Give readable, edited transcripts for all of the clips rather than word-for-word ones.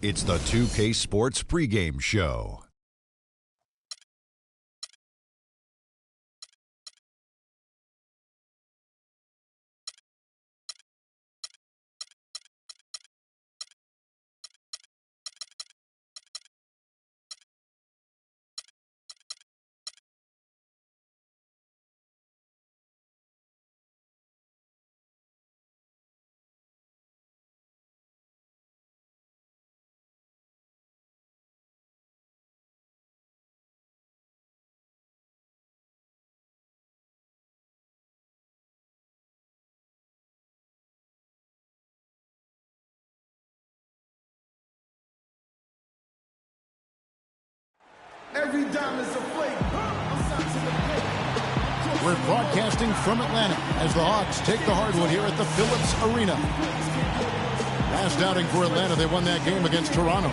It's the 2K Sports pregame show. Every dime is a flake. We're broadcasting from Atlanta as the Hawks take the hardwood here at the Phillips Arena. Last outing for Atlanta, they won that game against Toronto.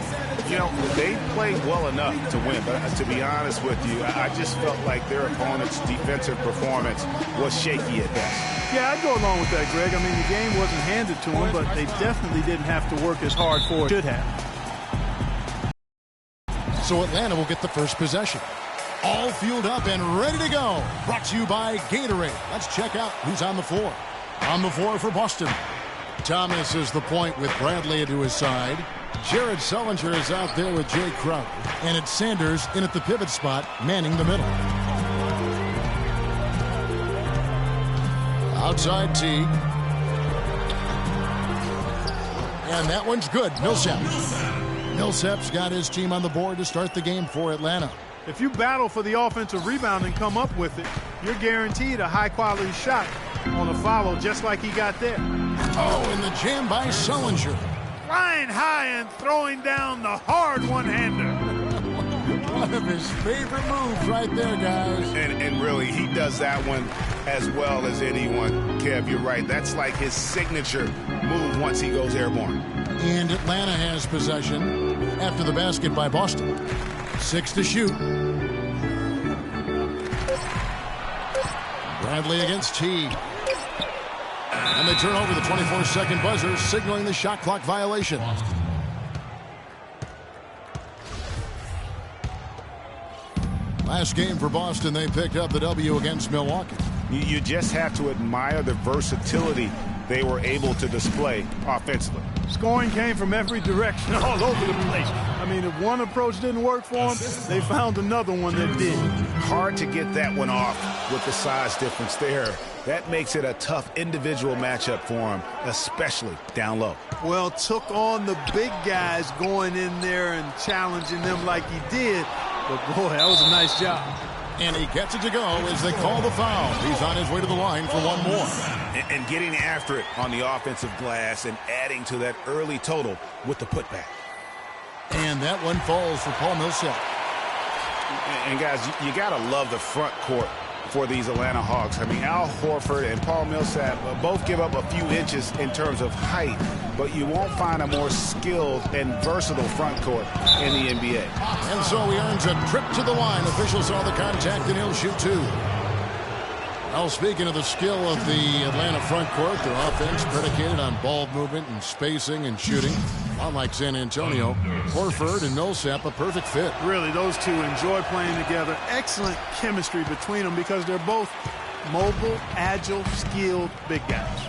You know, they played well enough to win, but to be honest with you, I just felt like their opponent's defensive performance was shaky at best. Yeah, I'd go along with that, Greg. I mean, the game wasn't handed to them, but they definitely didn't have to work as hard for it should have. So Atlanta will get the first possession. All fueled up and ready to go. Brought to you by Gatorade. Let's check out who's on the floor. On the floor for Boston. Thomas is the point with Bradley to his side. Jared Sullinger is out there with Jay Crowder. And it's Sanders in at the pivot spot, manning the middle. Outside T. And that one's good. Millsap. Millsap's got his team on the board to start the game for Atlanta. If you battle for the offensive rebound and come up with it, you're guaranteed a high-quality shot on a follow just like he got there. Oh, and the jam by Sullinger. Flying high and throwing down the hard one-hander. One of his favorite moves right there, guys. And really, he does that one as well as anyone. Kev, you're right. That's like his signature move once he goes airborne. And Atlanta has possession after the basket by Boston. 6 to shoot. Bradley against T. And they turn over the 24-second buzzer, signaling the shot clock violation. Last game for Boston, they picked up the W against Milwaukee. You just have to admire the versatility they were able to display offensively. Scoring came from every direction, all over the place. I mean, if one approach didn't work for them, they found another one that did. Hard to get that one off with the size difference there. That makes it a tough individual matchup for him, especially down low. Well, took on the big guys going in there and challenging them like he did. But, boy, that was a nice job. And he gets it to go as they call the foul. He's on his way to the line for one more. And getting after it on the offensive glass and adding to that early total with the putback. And that one falls for Paul Millsap. And guys, you got to love the front court for these Atlanta Hawks. I mean, Al Horford and Paul Millsap both give up a few inches in terms of height, but you won't find a more skilled and versatile front court in the NBA. And so he earns a trip to the line. Officials saw the contact, and he'll shoot two. Well, speaking of the skill of the Atlanta front court, their offense predicated on ball movement and spacing and shooting. Unlike San Antonio, Horford and Millsap a perfect fit. Really, those two enjoy playing together. Excellent chemistry between them because they're both mobile, agile, skilled big guys.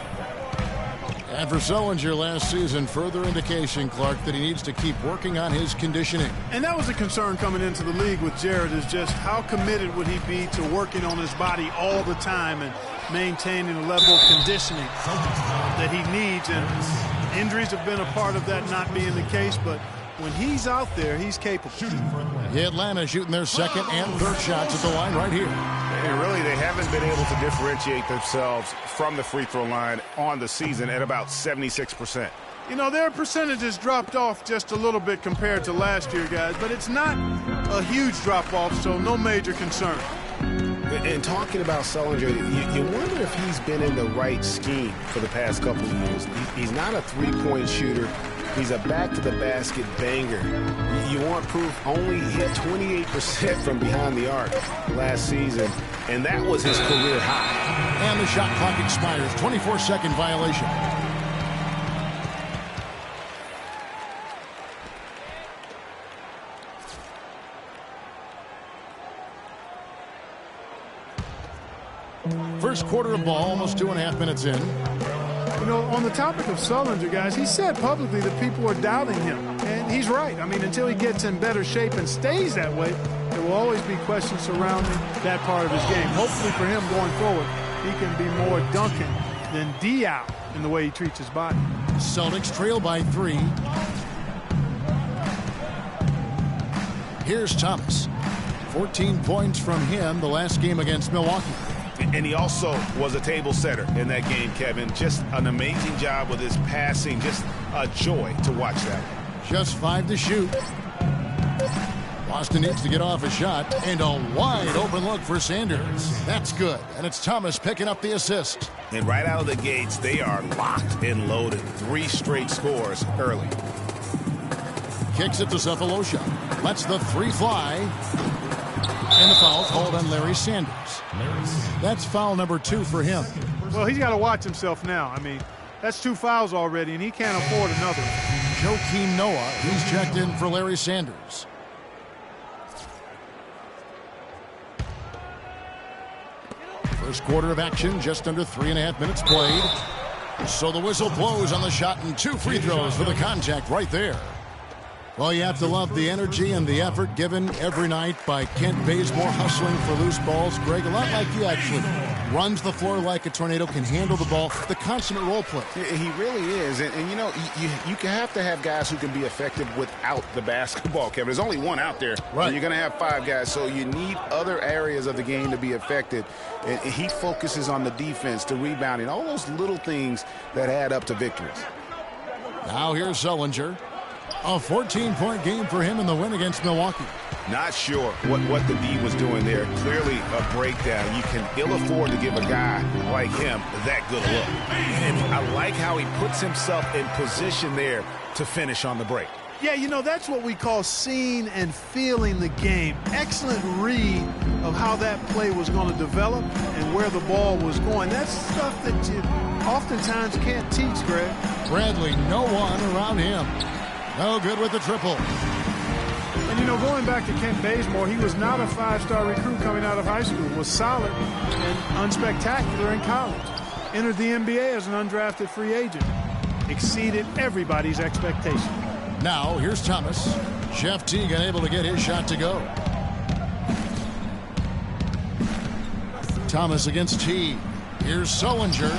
And for Sullinger last season, further indication, Clark, that he needs to keep working on his conditioning. And that was a concern coming into the league with Jared, is just how committed would he be to working on his body all the time and maintaining a level of conditioning that he needs. And injuries have been a part of that not being the case, but when he's out there, he's capable. Atlanta shooting their second and third shots at the line right here. And really, they haven't been able to differentiate themselves from the free throw line on the season at about 76%. You know, their percentages dropped off just a little bit compared to last year, guys, but it's not a huge drop-off, so no major concern. And talking about Sullinger, you wonder if he's been in the right scheme for the past couple of years. He's not a three-point shooter. He's a back-to-the-basket banger. You want proof? Only hit 28% from behind the arc last season, and that was his career high. And the shot clock expires. 24-second violation. First quarter of ball, almost 2.5 minutes in. You know, on the topic of Sullinger, guys, he said publicly that people are doubting him. And he's right. I mean, until he gets in better shape and stays that way, there will always be questions surrounding that part of his game. Hopefully for him going forward, he can be more Duncan than Diao in the way he treats his body. Celtics trail by 3. Here's Thomas. 14 points from him the last game against Milwaukee. And he also was a table setter in that game, Kevin. Just an amazing job with his passing. Just a joy to watch that. Just 5 to shoot. Boston needs to get off a shot. And a wide open look for Sanders. That's good. And it's Thomas picking up the assist. And right out of the gates, they are locked and loaded. 3 straight scores early. Kicks it to Cephalosha. Lets the 3 fly. And the foul called on Larry Sanders. That's foul number 2 for him. Well, he's got to watch himself now. I mean, that's 2 fouls already, and he can't afford another. Joakim Noah, he's checked in for Larry Sanders. First quarter of action, just under 3.5 minutes played. So the whistle blows on the shot, and 2 free throws for the contact right there. Well, you have to love the energy and the effort given every night by Kent Bazemore, hustling for loose balls. Greg, a lot like you actually. Runs the floor like a tornado, can handle the ball, the consummate role player. He really is. And you know, you have to have guys who can be effective without the basketball, Kevin. There's only one out there. Right. And you're going to have 5 guys, so you need other areas of the game to be effective. And he focuses on the defense, the rebounding, all those little things that add up to victories. Now here's Sullinger. A 14-point game for him in the win against Milwaukee. Not sure what the D was doing there. Clearly a breakdown. You can ill afford to give a guy like him that good a look. And I like how he puts himself in position there to finish on the break. Yeah, you know, that's what we call seeing and feeling the game. Excellent read of how that play was going to develop and where the ball was going. That's stuff that you oftentimes can't teach, Greg. Bradley, no one around him. No good with the triple. And, you know, going back to Kent Bazemore, he was not a 5-star recruit coming out of high school. Was solid and unspectacular in college. Entered the NBA as an undrafted free agent. Exceeded everybody's expectations. Now, here's Thomas. Jeff Teague unable to get his shot to go. Thomas against Teague. Here's Sullinger.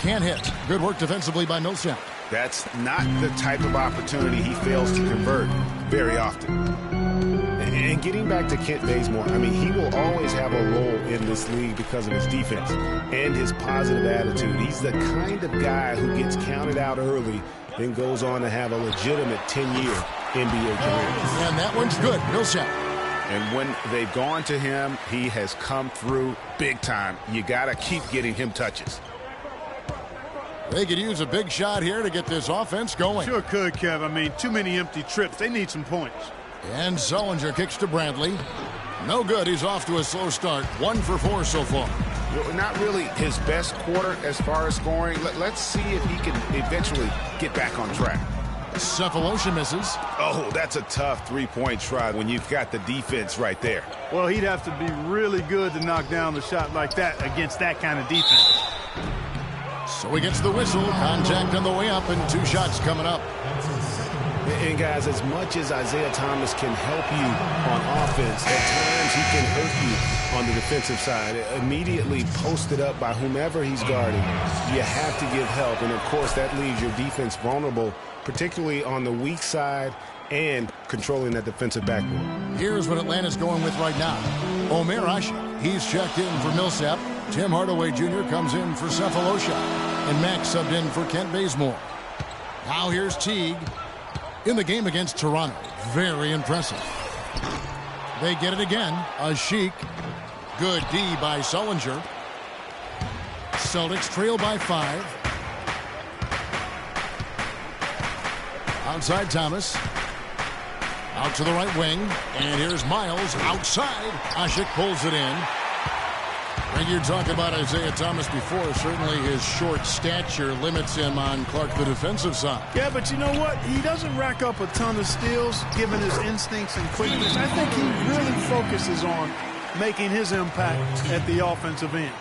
Can't hit. Good work defensively by Millsap. That's not the type of opportunity he fails to convert very often. And getting back to Kent Bazemore, I mean, he will always have a role in this league because of his defense and his positive attitude. He's the kind of guy who gets counted out early, then goes on to have a legitimate 10-year NBA career. And that one's good. Millsap. And when they've gone to him, he has come through big time. You got to keep getting him touches. They could use a big shot here to get this offense going. Sure could, Kev. I mean, too many empty trips. They need some points. And Sullinger kicks to Bradley. No good. He's off to a slow start. 1 for 4 so far. Not really his best quarter as far as scoring. Let's see if he can eventually get back on track. Cephalosha misses. Oh, that's a tough 3-point try when you've got the defense right there. Well, he'd have to be really good to knock down the shot like that against that kind of defense. So he gets the whistle. Contact on the way up, and 2 shots coming up. And guys, as much as Isaiah Thomas can help you on offense, at times he can hurt you on the defensive side. Immediately posted up by whomever he's guarding, you have to give help. And, of course, that leaves your defense vulnerable, particularly on the weak side and controlling that defensive backboard. Here's what Atlanta's going with right now. Omer Ashe, he's checked in for Millsap. Tim Hardaway Jr. comes in for Cephalosha. And Max subbed in for Kent Bazemore. Now here's Teague. In the game against Toronto. Very impressive. They get it again. Ashe. Good D by Sullinger. Celtics trail by 5. Outside Thomas. Out to the right wing. And here's Miles outside. Ashe pulls it in. And you're talking about Isaiah Thomas before. Certainly his short stature limits him on Clark, the defensive side. Yeah, but you know what? He doesn't rack up a ton of steals given his instincts and quickness. I think he really focuses on making his impact at the offensive end.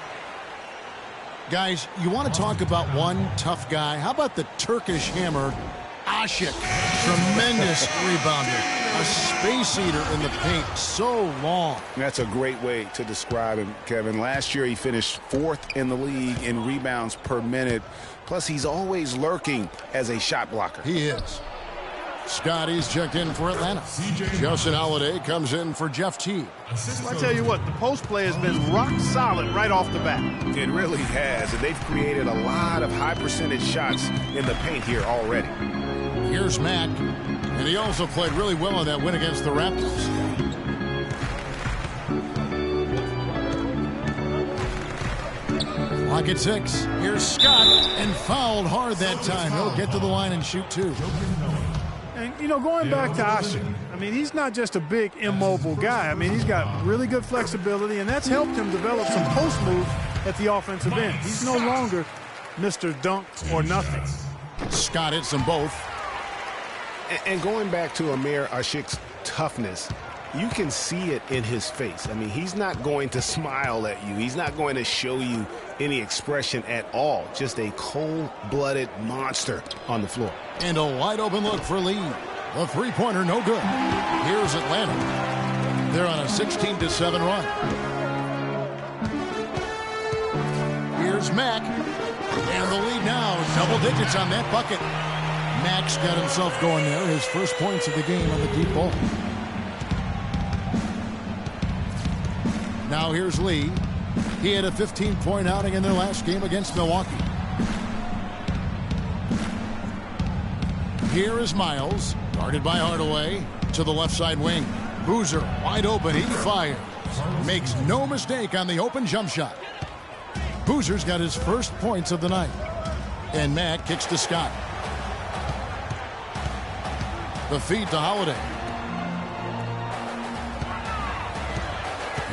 Guys, you want to talk about one tough guy? How about the Turkish hammer, Ashik? Tremendous rebounder. A space eater in the paint. So long. That's a great way to describe him, Kevin. Last year he finished 4th in the league in rebounds per minute. Plus, he's always lurking as a shot blocker. He is. Scotty's checked in for Atlanta. Justin Holiday comes in for Jeff Teague. I tell you what, the post play has been rock solid right off the bat. It really has, and they've created a lot of high percentage shots in the paint here already. Here's Mack, and he also played really well on that win against the Raptors. Clock at 6. Here's Scott, and fouled hard that time. He'll get to the line and shoot 2. And, you know, going back to Ashik, I mean, he's not just a big, immobile guy. I mean, he's got really good flexibility, and that's helped him develop some post moves at the offensive end. He's no longer Mr. Dunk or nothing. Scott hits them both. And going back to Amir Ashik's toughness, you can see it in his face. I mean, he's not going to smile at you. He's not going to show you any expression at all. Just a cold-blooded monster on the floor. And a wide-open look for Lee. The three-pointer, no good. Here's Atlanta. They're on a 16-7 run. Here's Mack. And the lead now, double digits on that bucket. Mack's got himself going there. His first points of the game on the deep ball. Now here's Lee. He had a 15-point outing in their last game against Milwaukee. Here is Miles, guarded by Hardaway, to the left side wing. Boozer, wide open, he fires. Makes no mistake on the open jump shot. Boozer's got his first points of the night. And Mack kicks to Scott. The feed to Holiday.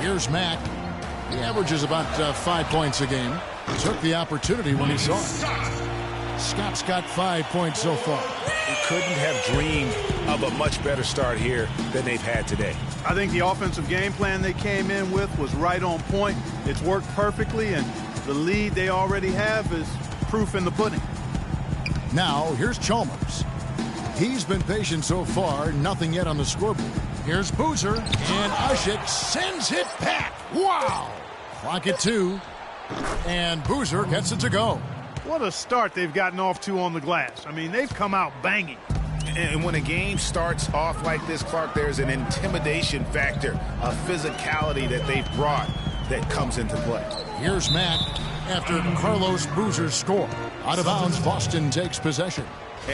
Here's Mack. He averages about 5 points a game. Took the opportunity when he saw it. Scott's got 5 points so far. He couldn't have dreamed of a much better start here than they've had today. I think the offensive game plan they came in with was right on point. It's worked perfectly, and the lead they already have is proof in the pudding. Now, here's Chalmers. He's been patient so far, nothing yet on the scoreboard. Here's Boozer, and Ashik sends it back. Wow! Clock at 2, and Boozer gets it to go. What a start they've gotten off to on the glass. I mean, they've come out banging. And when a game starts off like this, Clark, there's an intimidation factor, a physicality that they've brought that comes into play. Here's Mack after Carlos Boozer's score. Out of bounds, Boston takes possession.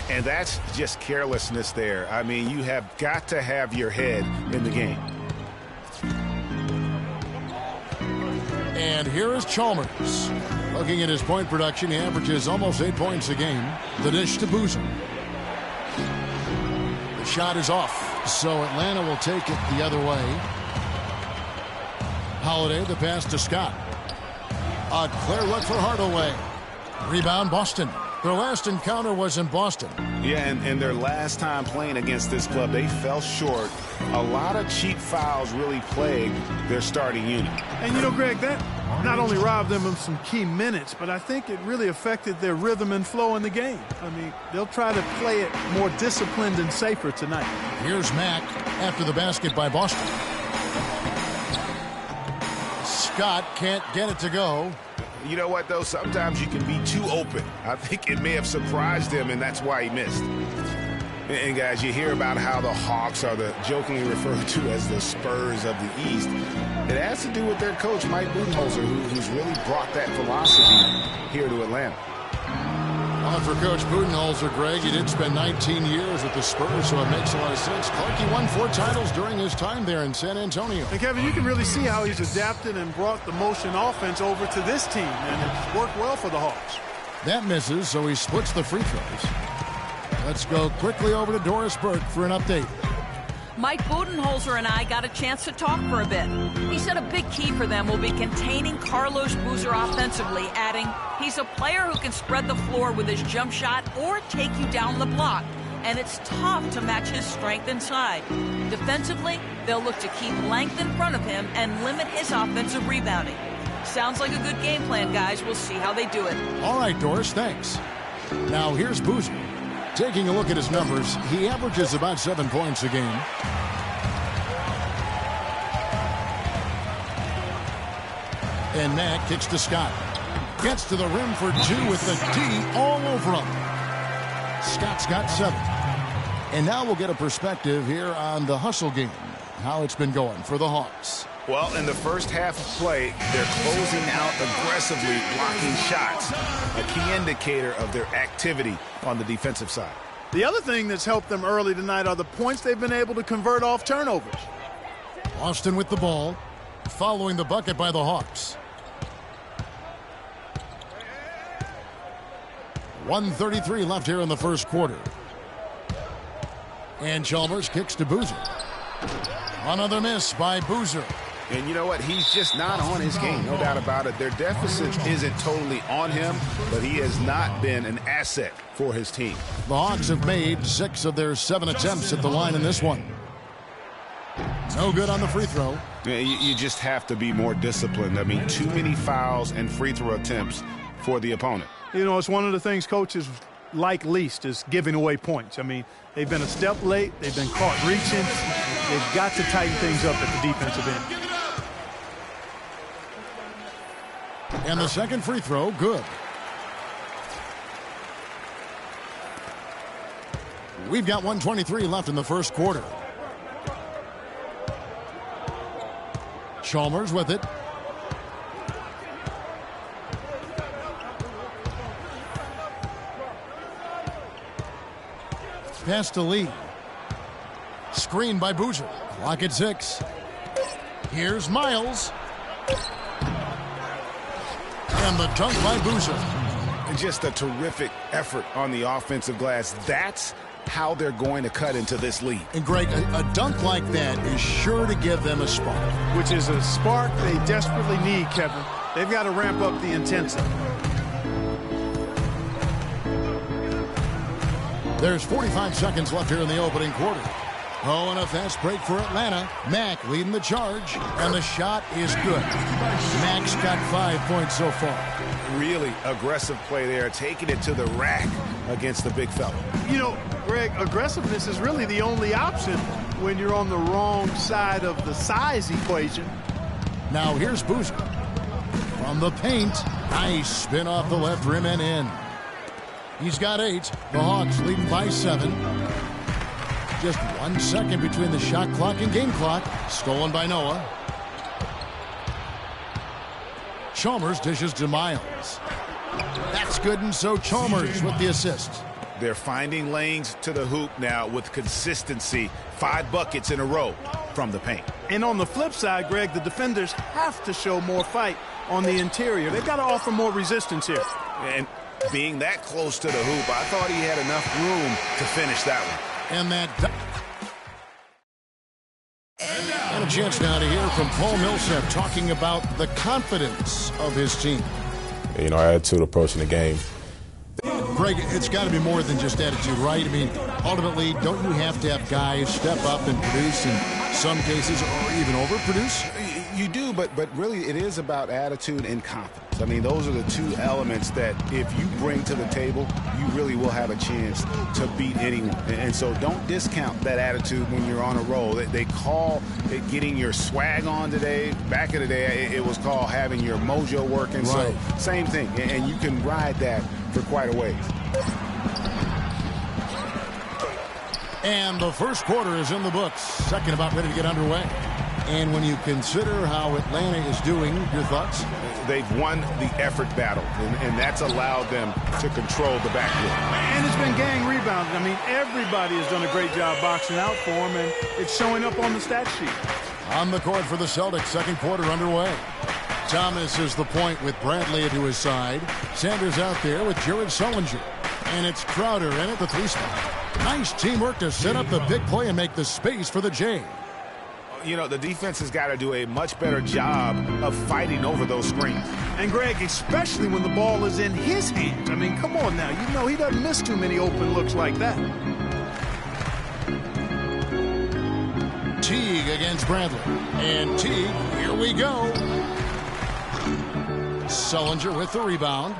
And that's just carelessness there. I mean, you have got to have your head in the game. And here is Chalmers. Looking at his point production, he averages almost 8 points a game. The dish to Boozer. The shot is off, so Atlanta will take it the other way. Holiday, the pass to Scott. A clear look for Hardaway. Rebound, Boston. Their last encounter was in Boston. Yeah, and their last time playing against this club, they fell short. A lot of cheap fouls really plagued their starting unit. And, you know, Greg, that not only robbed them of some key minutes, but I think it really affected their rhythm and flow in the game. I mean, they'll try to play it more disciplined and safer tonight. Here's Mack after the basket by Boston. Scott can't get it to go. You know what, though? Sometimes you can be too open. I think it may have surprised him, and that's why he missed. And, guys, you hear about how the Hawks are jokingly referred to as the Spurs of the East. It has to do with their coach, Mike Budenholzer, who's really brought that philosophy here to Atlanta. Well, for Coach Budenholzer, Greg, he did spend 19 years with the Spurs, so it makes a lot of sense. Clarkie won 4 titles during his time there in San Antonio. And, Kevin, you can really see how he's adapted and brought the motion offense over to this team, and it's worked well for the Hawks. That misses, so he splits the free throws. Let's go quickly over to Doris Burke for an update. Mike Budenholzer and I got a chance to talk for a bit. He said a big key for them will be containing Carlos Boozer offensively, adding, he's a player who can spread the floor with his jump shot or take you down the block, and it's tough to match his strength inside. Defensively, they'll look to keep length in front of him and limit his offensive rebounding. Sounds like a good game plan, guys. We'll see how they do it. All right, Doris, thanks. Now here's Boozer. Taking a look at his numbers, he averages about 7 points a game. And Mack kicks to Scott. Gets to the rim for 2 with the D all over him. Scott's got 7. And now we'll get a perspective here on the hustle game, how it's been going for the Hawks. Well, in the first half of play, they're closing out aggressively, blocking shots, a key indicator of their activity on the defensive side. The other thing that's helped them early tonight are the points they've been able to convert off turnovers. Austin with the ball, following the bucket by the Hawks. 1:33 left here in the first quarter. And Chalmers kicks to Boozer. Another miss by Boozer. And you know what? He's just not on his game, no doubt about it. Their deficit isn't totally on him, but he has not been an asset for his team. The Hawks have made 6 of their 7 attempts at the line in this one. No good on the free throw. You just have to be more disciplined. I mean, too many fouls and free throw attempts for the opponent. You know, it's one of the things coaches like least is giving away points. I mean, they've been a step late. They've been caught reaching. They've got to tighten things up at the defensive end. And the second free throw, good. We've got 1:23 left in the first quarter. Chalmers with it. Pass to Lee. Screen by Boozer. Clock at 6. Here's Miles. And the dunk by Boozer. And just a terrific effort on the offensive glass. That's how they're going to cut into this lead. And Greg, a dunk like that is sure to give them a spark. Which is a spark they desperately need, Kevin. They've got to ramp up the intensity. There's 45 seconds left here in the opening quarter. Oh, and a fast break for Atlanta. Mack leading the charge, and the shot is good. Mack's got 5 points so far. Really aggressive play there, taking it to the rack against the big fella. You know, Greg, aggressiveness is really the only option when you're on the wrong side of the size equation. Now here's Boozer. From the paint, nice spin off the left rim and in. He's got 8. The Hawks leading by 7. Just 1 second between the shot clock and game clock. Stolen by Noah. Chalmers dishes to Miles. That's good, and so Chalmers with the assist. They're finding lanes to the hoop now with consistency. 5 buckets in a row from the paint. And on the flip side, Greg, the defenders have to show more fight on the interior. They've got to offer more resistance here. And being that close to the hoop, I thought he had enough room to finish that one. And that... And a chance now to hear from Paul Millsap talking about the confidence of his team. You know, our attitude approaching the game. Greg, it's got to be more than just attitude, right? I mean, ultimately, don't you have to have guys step up and produce in some cases or even overproduce? You do, but really it is about attitude and confidence. I mean, those are the 2 elements that if you bring to the table, you really will have a chance to beat anyone. And so don't discount that attitude when you're on a roll. They call it getting your swag on today. Back in the day, it was called having your mojo working. Right. So same thing, and you can ride that for quite a ways. And the first quarter is in the books. Second about ready to get underway. And when you consider how Atlanta is doing, your thoughts? They've won the effort battle, and that's allowed them to control the backcourt. And it's been gang rebounding. I mean, everybody has done a great job boxing out for them, and it's showing up on the stat sheet. On the court for the Celtics, second quarter underway. Thomas is the point with Bradley to his side. Sanders out there with Jared Sullinger. And it's Crowder in at the 3 spot. Nice teamwork to set up the big play and make the space for the J. You know, the defense has got to do a much better job of fighting over those screens. And, Greg, especially when the ball is in his hands. I mean, come on now. You know he doesn't miss too many open looks like that. Teague against Bradley. And Teague, here we go. Sullinger with the rebound.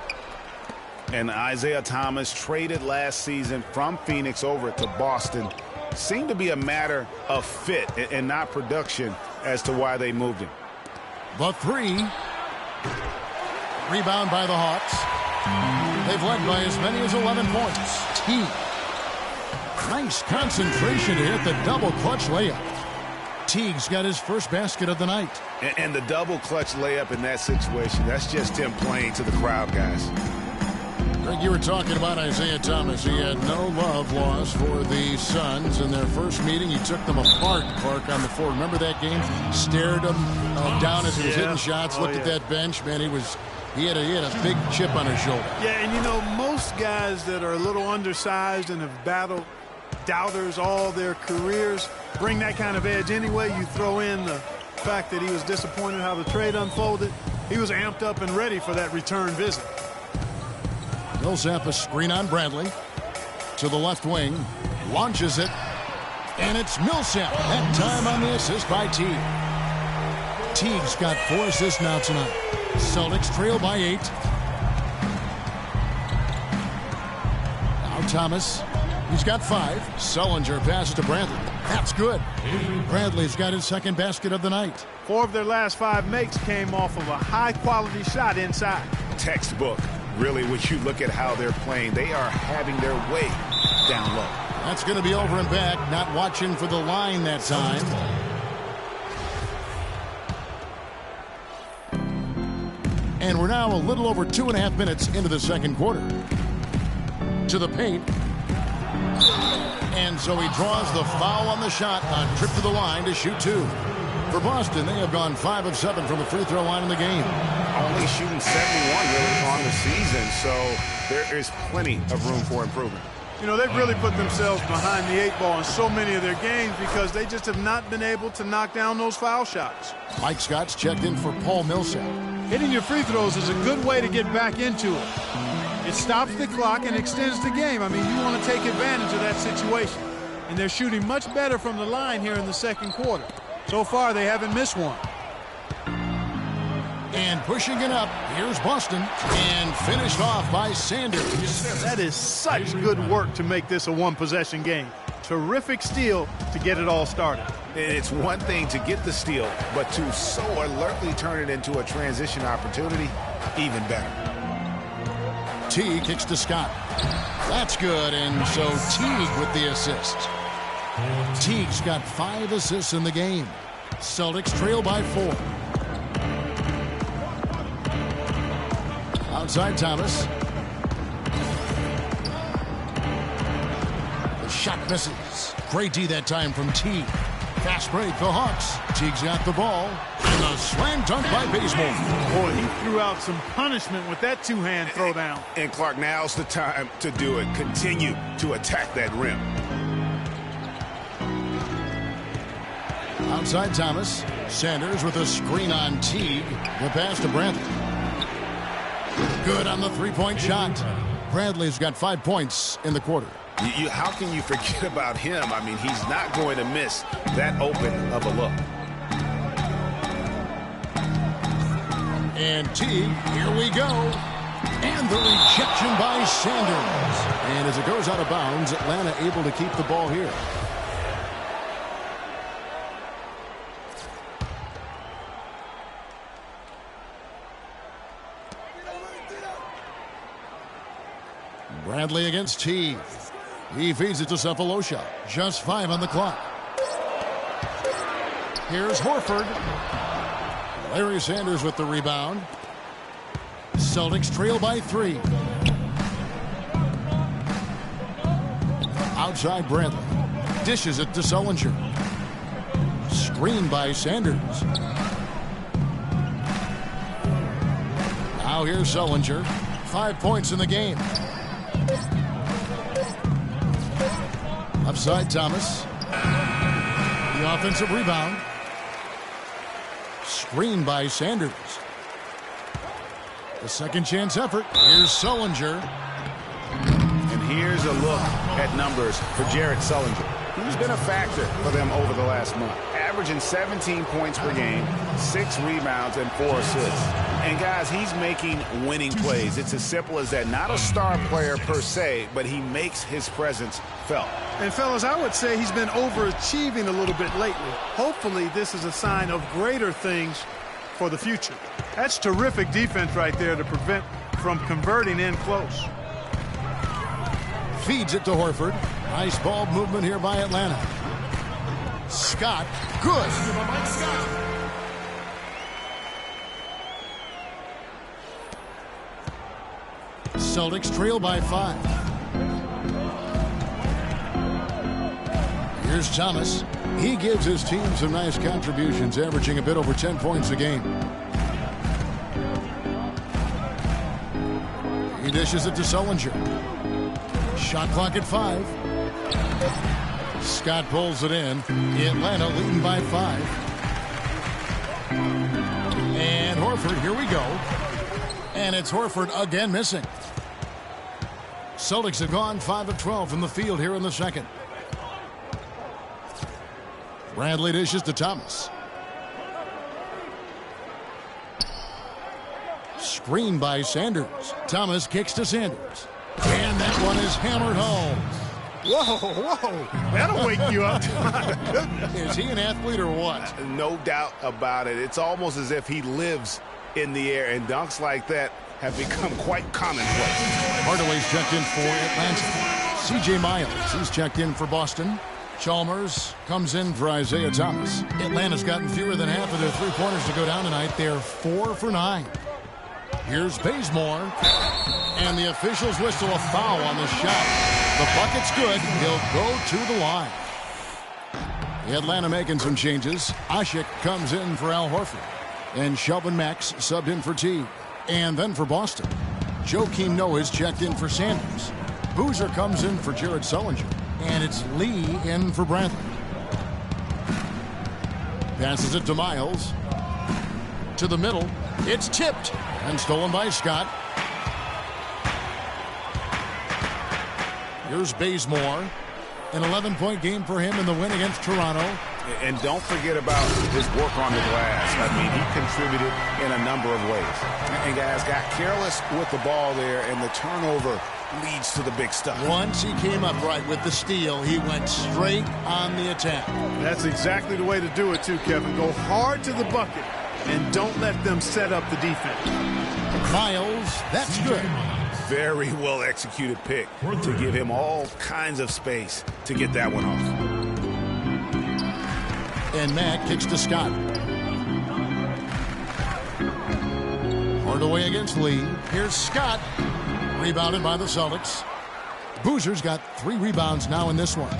And Isaiah Thomas, traded last season from Phoenix over to Boston. Seemed to be a matter of fit and not production as to why they moved him. The three. Rebound by the Hawks. They've led by as many as 11 points. T. Nice concentration to hit the double clutch layup. Teague's got his first basket of the night. And the double clutch layup in that situation, that's just him playing to the crowd, guys. Greg, you were talking about Isaiah Thomas. He had no love lost for the Suns. In their first meeting, he took them apart, Clark, on the floor. Remember that game? Stared them down as he was hitting shots, looked at that bench. Man, he had a big chip on his shoulder. Yeah, and you know, most guys that are a little undersized and have battled doubters all their careers bring that kind of edge anyway. You throw in the fact that he was disappointed how the trade unfolded. He was amped up and ready for that return visit. Millsap a screen on Bradley. To the left wing. Launches it. And it's Millsap. That time on the assist by Teague. Teague's got 4 assists now tonight. Celtics trail by 8. Now Thomas. He's got 5. Sullinger passes to Bradley. That's good. Bradley's got his second basket of the night. 4 of their last 5 makes came off of a high-quality shot inside. Textbook. Really, when you look at how they're playing, they are having their way down low. That's going to be over and back. Not watching for the line that time. And we're now a little over 2.5 minutes into the second quarter. To the paint. And so he draws the foul on the shot on trip to the line to shoot 2. For Boston, they have gone 5 of 7 from the free throw line in the game. Only shooting 71 really on the season, so there is plenty of room for improvement. You know, they've really put themselves behind the 8 ball in so many of their games because they just have not been able to knock down those foul shots. Mike Scott's checked in for Paul Millsap. Hitting your free throws is a good way to get back into it. It stops the clock and extends the game. I mean, you want to take advantage of that situation. And they're shooting much better from the line here in the second quarter. So far, they haven't missed one. And pushing it up, here's Boston. And finished off by Sanders. That is such good work to make this a one-possession game. Terrific steal to get it all started. It's one thing to get the steal, but to so alertly turn it into a transition opportunity, even better. T kicks to Scott. That's good, and so Teague with the assist. Teague's got 5 assists in the game. Celtics trail by 4. Outside Thomas. The shot misses. Great D that time from Teague. Fast break, the Hawks. Teague's got the ball. And a slam dunk by Bazemore. Boy, he threw out some punishment with that two-hand throwdown. And Clark, now's the time to do it. Continue to attack that rim. Outside Thomas. Sanders with a screen on Teague. The pass to Bradley. Good on the three-point shot. Bradley's got 5 points in the quarter. How can you forget about him? I mean, he's not going to miss that open of a look. And Teague, here we go. And the rejection by Sanders. And as it goes out of bounds, Atlanta able to keep the ball here. Bradley against Teague. He feeds it to Cephalosha. Just 5 on the clock. Here's Horford. Larry Sanders with the rebound. Celtics trail by 3. Outside Bradley. Dishes it to Sullinger. Screen by Sanders. Now here's Sullinger. 5 points in the game. Upside Thomas. The offensive rebound. Screen by Sanders. The second chance effort. Here's Sullinger. And here's a look at numbers for Jared Sullinger. he's been a factor for them over the last month, averaging 17 points per game, 6 rebounds, and 4 assists. And, guys, he's making winning plays. It's as simple as that. Not a star player per se, but he makes his presence felt. And, fellas, I would say he's been overachieving a little bit lately. Hopefully this is a sign of greater things for the future. That's terrific defense right there to prevent from converting in close. Feeds it to Horford. Nice ball movement here by Atlanta. Scott, good. Celtics trail by 5. Here's Thomas. He gives his team some nice contributions, averaging a bit over 10 points a game. He dishes it to Sullinger. Shot clock at 5. Scott pulls it in. Atlanta leading by 5. And Horford, here we go. And it's Horford again missing. Celtics have gone 5 of 12 from the field here in the second. Bradley dishes to Thomas. Screen by Sanders. Thomas kicks to Sanders. And that one is hammered home. Whoa. That'll wake you up. Is he an athlete or what? No doubt about it. It's almost as if he lives in the air, and dunks like that have become quite commonplace. Hardaway's checked in for Atlanta. C.J. Miles, he's checked in for Boston. Chalmers comes in for Isaiah Thomas. Atlanta's gotten fewer than half of their three-pointers to go down tonight. They're 4 for 9. Here's Bazemore. And the officials whistle a foul on the shot. The bucket's good. He'll go to the line. Atlanta making some changes. Ashik comes in for Al Horford. And Shelvin Max subbed in for T. And then for Boston, Joakim Noah's checked in for Sanders. Boozer comes in for Jared Sullinger. And it's Lee in for Bradley. Passes it to Miles. To the middle. It's tipped and stolen by Scott. Here's Bazemore. An 11-point game for him in the win against Toronto. And don't forget about his work on the glass. I mean, he contributed in a number of ways. And guys got careless with the ball there, and the turnover leads to the big stuff. Once he came up right with the steal, he went straight on the attack. That's exactly the way to do it, too, Kevin. Go hard to the bucket and don't let them set up the defense. Miles, that's good. Very well executed pick to give him all kinds of space to get that one off. And Mack kicks to Scott. Hardaway against Lee. Here's Scott. Rebounded by the Celtics. Boozer's got 3 rebounds now in this one.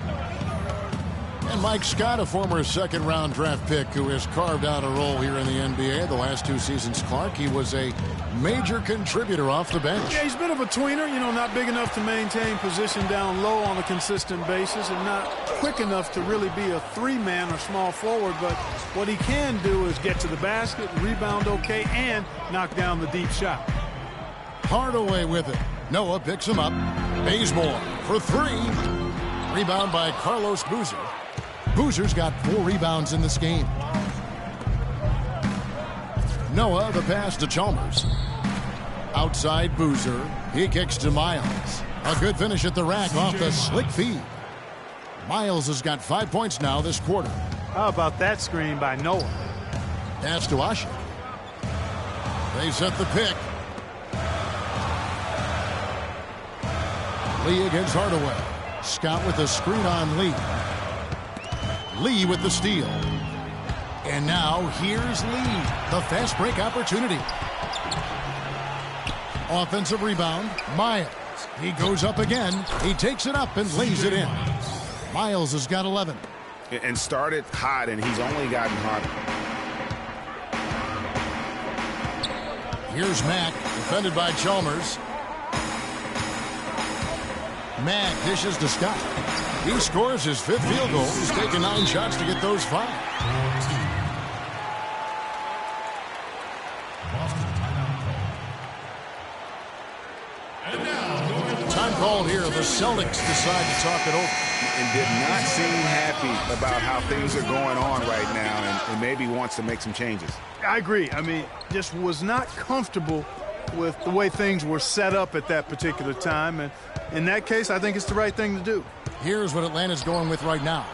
And Mike Scott, a former second-round draft pick who has carved out a role here in the NBA the last 2 seasons. Clark, he was a major contributor off the bench. Yeah, he's a bit of a tweener, not big enough to maintain position down low on a consistent basis and not quick enough to really be a 3-man or small forward. But what he can do is get to the basket, rebound okay, and knock down the deep shot. Hardaway with it. Noah picks him up. Bazemore for 3. Rebound by Carlos Boozer. Boozer's got 4 rebounds in this game. Noah, the pass to Chalmers. Outside Boozer. He kicks to Miles. A good finish at the rack off the slick feed. Miles has got 5 points now this quarter. How about that screen by Noah? Pass to Ashik. They set the pick. Lee against Hardaway. Scott with the screen on Lee. Lee with the steal. And now here's Lee. The fast break opportunity. Offensive rebound. Miles. He goes up again. He takes it up and lays it in. Miles has got 11. And started hot, and he's only gotten hotter. Here's Mack, defended by Chalmers. Mack dishes to Scott. He scores his 5th field goal. He's taken 9 shots to get those 5. Time called here. The Celtics decide to talk it over. And did not seem happy about how things are going on right now and maybe wants to make some changes. I agree. I mean, just was not comfortable with the way things were set up at that particular time. And in that case, I think it's the right thing to do. Here's what Atlanta's going with right now.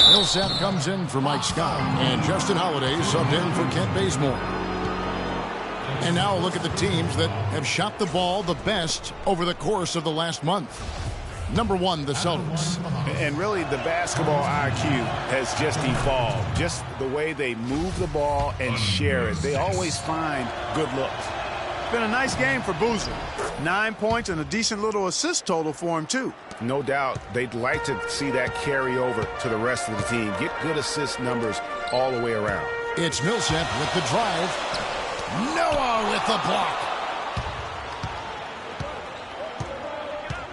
Millsap comes in for Mike Scott, and Justin Holiday subbed in for Kent Bazemore. And now look at the teams that have shot the ball the best over the course of the last month. Number 1, the Celtics. And really, the basketball IQ has just evolved. Just the way they move the ball and share it. They always find good looks. It's been a nice game for Boozer. 9 points and a decent little assist total for him, too. No doubt they'd like to see that carry over to the rest of the team. Get good assist numbers all the way around. It's Millsap with the drive. Noah with the block.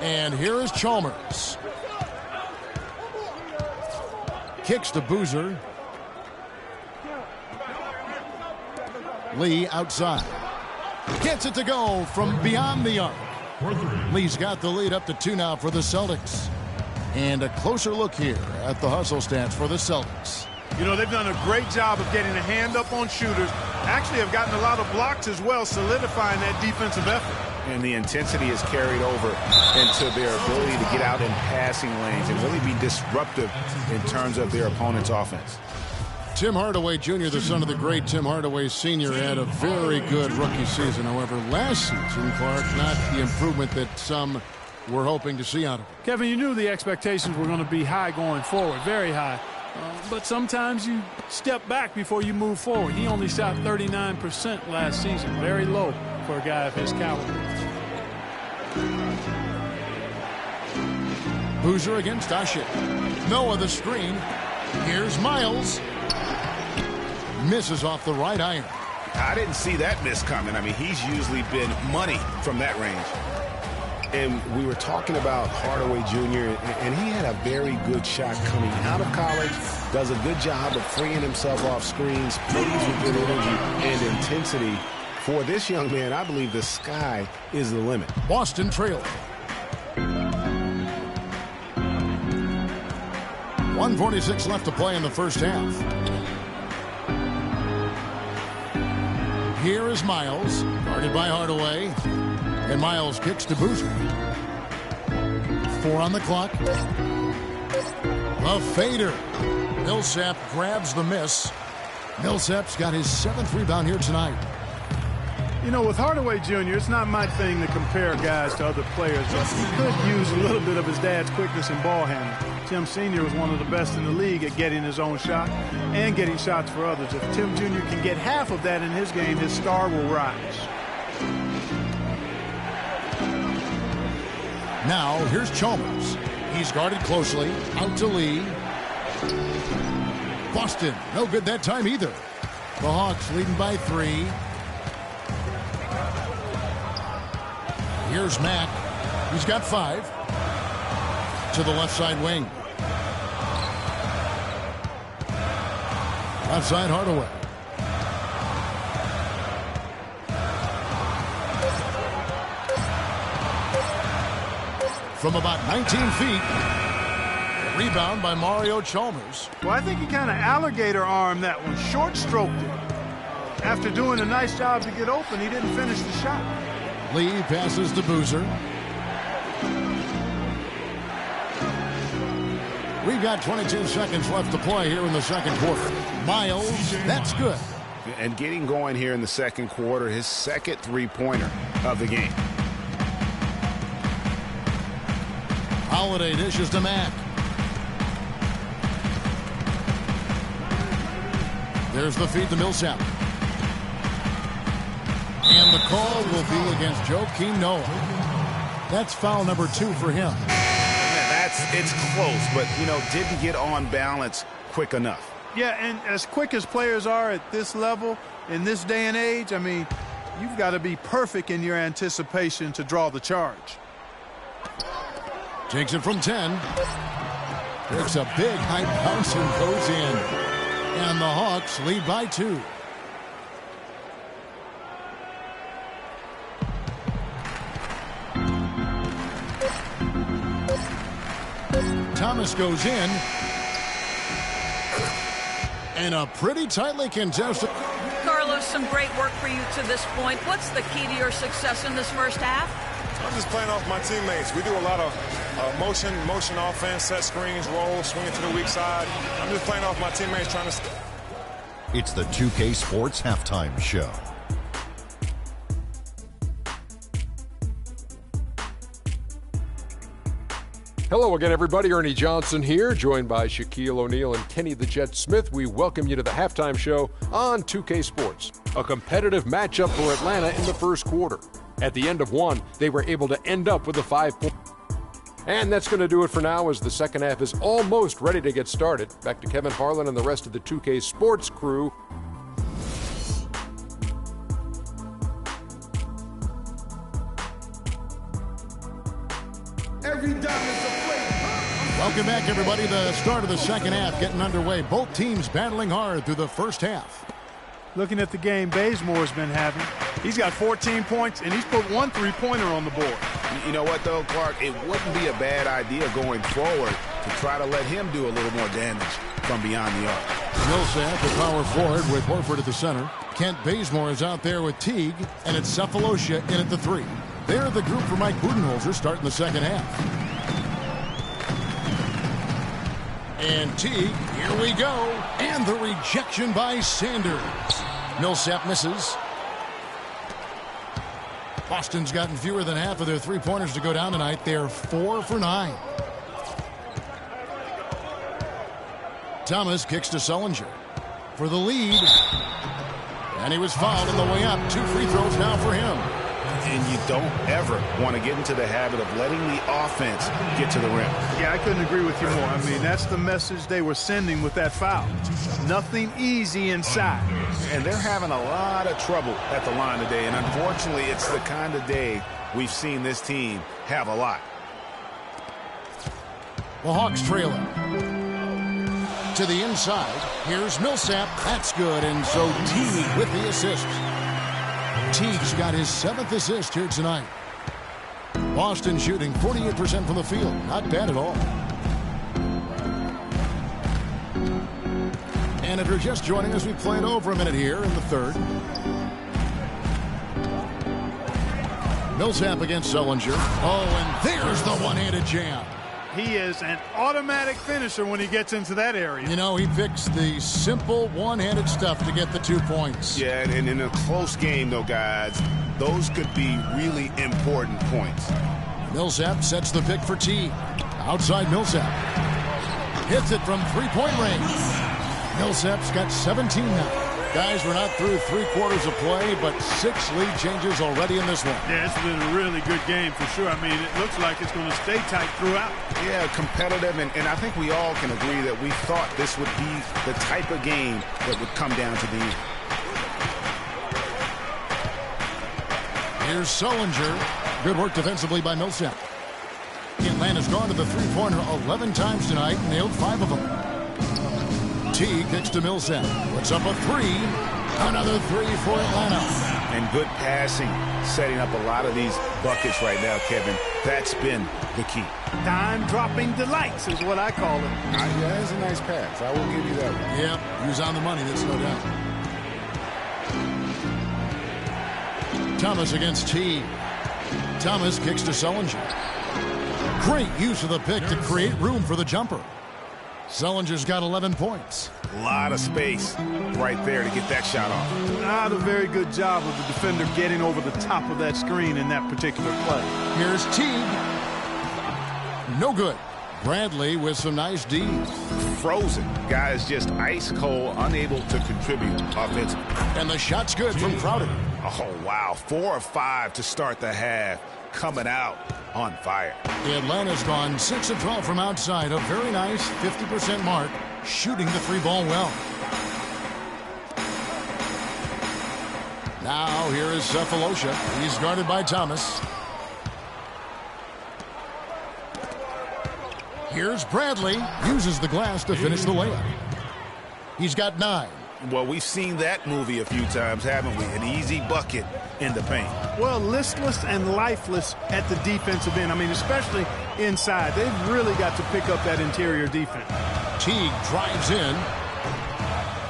And here is Chalmers. Kicks to Boozer. Lee outside. Gets it to go from beyond the arc. Lee's got the lead up to 2 now for the Celtics. And a closer look here at the hustle stats for the Celtics. You know, they've done a great job of getting a hand up on shooters. Actually have gotten a lot of blocks as well, solidifying that defensive effort. And the intensity is carried over into their ability to get out in passing lanes and really be disruptive in terms of their opponent's offense. Tim Hardaway Jr., the son of the great Tim Hardaway Sr., had a very good rookie season. However, last season, Clark, not the improvement that some were hoping to see out of him. Kevin, you knew the expectations were going to be high going forward, very high. But sometimes you step back before you move forward. He only shot 39% last season, very low for a guy of his caliber. Boozer against Ashe. Noah the screen. Here's Miles. Misses off the right iron. I didn't see that miss coming. I mean, he's usually been money from that range. And we were talking about Hardaway Jr., and he had a very good shot coming out of college. Does a good job of freeing himself off screens, plays with good energy and intensity. For this young man, I believe the sky is the limit. Boston trailing. 1:46 left to play in the first half. Here is Miles, guarded by Hardaway. And Miles kicks to Boozer. 4 on the clock. A fader. Millsap grabs the miss. Millsap's got his 7th rebound here tonight. You know, with Hardaway Jr., it's not my thing to compare guys to other players, but he could use a little bit of his dad's quickness and ball handling. Tim Sr. was one of the best in the league at getting his own shot and getting shots for others. If Tim Jr. can get half of that in his game, his star will rise. Now, here's Chalmers. He's guarded closely. Out to Lee. Boston, no good that time either. The Hawks leading by 3. Here's Mack. He's got 5. To the left side wing. Outside Hardaway. From about 19 feet. Rebound by Mario Chalmers. Well, I think he kind of alligator armed that one. Short stroked it. After doing a nice job to get open, he didn't finish the shot. Lee passes to Boozer. We've got 22 seconds left to play here in the second quarter. Miles, that's good. And getting going here in the second quarter, his second three-pointer of the game. Holiday dishes to Mack. There's the feed to Millsap. And the call will be against Joakim Noah. That's foul number 2 for him. It's close, but, you know, didn't get on balance quick enough. Yeah, and as quick as players are at this level, in this day and age, I mean, you've got to be perfect in your anticipation to draw the charge. Takes it from 10. Takes a big high bounce and goes in. And the Hawks lead by 2. Thomas goes in. And a pretty tightly contested. Carlos, some great work for you to this point. What's the key to your success in this first half? I'm just playing off my teammates. We do a lot of motion offense, set screens, roll, swing it to the weak side. I'm just playing off my teammates trying to... It's the 2K Sports Halftime Show. Hello again, everybody. Ernie Johnson here, joined by Shaquille O'Neal and Kenny the Jet Smith. We welcome you to the halftime show on 2K Sports. A competitive matchup for Atlanta in the first quarter. At the end of one, they were able to end up with a 5-point. And that's going to do it for now as the second half is almost ready to get started. Back to Kevin Harlan and the rest of the 2K Sports crew. Every dime is a Welcome back, everybody. The start of the second half getting underway. Both teams battling hard through the first half. Looking at the game Bazemore's been having, he's got 14 points, and he's put one three-pointer on the board. You know what, though, Clark? It wouldn't be a bad idea going forward to try to let him do a little more damage from beyond the arc. Millsap, the power forward, with Horford at the center. Kent Bazemore is out there with Teague, and it's Cephalosha in at the 3. They're the group for Mike Budenholzer starting the second half. And Teague, here we go. And the rejection by Sanders. Millsap misses. Boston's gotten fewer than half of their three-pointers to go down tonight. They're 4 for 9. Thomas kicks to Sullinger for the lead. And he was fouled on the way up. 2 free throws now for him. And you don't ever want to get into the habit of letting the offense get to the rim. Yeah, I couldn't agree with you more. I mean, that's the message they were sending with that foul. Nothing easy inside. And they're having a lot of trouble at the line today. And unfortunately, it's the kind of day we've seen this team have a lot. The Hawks trailing. To the inside. Here's Millsap. That's good. And so Teague with the assist. Teague's got his 7th assist here tonight. Boston shooting 48% from the field. Not bad at all. And if you're just joining us, we played over a minute here in the third. Millsap against Sullinger. Oh, and there's the one-handed jam. He is an automatic finisher when he gets into that area. You know, he picks the simple one-handed stuff to get the 2 points. Yeah, and in a close game, though, guys, those could be really important points. Millsap sets the pick for Teague. Outside Millsap. Hits it from three-point range. Millsap's got 17 now. Guys, we're not through 3 quarters of play, but 6 lead changes already in this one. Yeah, it's been a really good game for sure. I mean, it looks like it's going to stay tight throughout. Yeah, competitive, and I think we all can agree that we thought this would be the type of game that would come down to the end. Here's Sullinger. Good work defensively by Millsap. Atlanta's gone to the three-pointer 11 times tonight, nailed 5 of them. Teague kicks to Millsap. Puts up a 3. Another 3 for Atlanta. And good passing, setting up a lot of these buckets right now, Kevin. That's been the key. Dime-dropping delights is what I call it. Yeah, that's a nice pass. I will give you that one. Yeah, he was on the money, that's no doubt. Thomas against Teague. Thomas kicks to Sullinger. Great use of the pick to create room for the jumper. Sullinger's got 11 points. A lot of space right there to get that shot off. Not a very good job of the defender getting over the top of that screen in that particular play. Here's Teague. No good. Bradley with some nice D. Frozen. Guys just ice cold, unable to contribute offensively. And the shot's good from Crowder. Oh, wow. 4 of 5 to start the half. Coming out on fire. Atlanta's gone 6 of 12 from outside. A very nice 50% mark. Shooting the 3-ball well. Now here is Cephalosha. He's guarded by Thomas. Here's Bradley. Uses the glass to finish the layup. He's got 9. Well, we've seen that movie a few times, haven't we? An easy bucket in the paint. Well, listless and lifeless at the defensive end. I mean, especially inside. They've really got to pick up that interior defense. Teague drives in.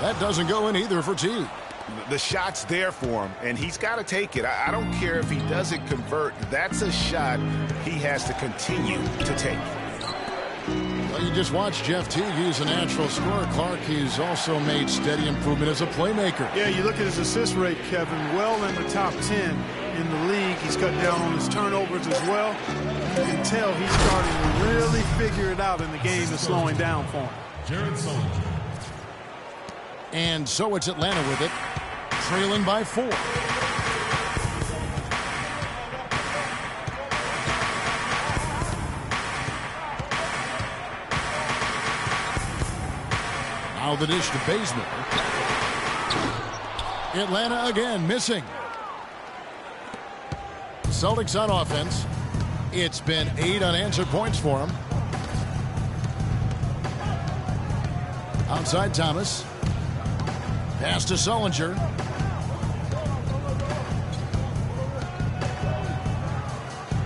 That doesn't go in either for Teague. The shot's there for him, and he's got to take it. I don't care if he doesn't convert. That's a shot he has to continue to take. Well, you just watch Jeff Teague. He's a natural scorer. Clark, he's also made steady improvement as a playmaker. Yeah, you look at his assist rate, Kevin, well in the top 10 in the league. He's cut down on his turnovers as well. You can tell he's starting to really figure it out, and the game is slowing down for him. And so it's Atlanta with it, trailing by 4. Now the dish to Bazemore. Atlanta again missing. Celtics on offense. It's been 8 unanswered points for them. Outside Thomas. Pass to Sullinger.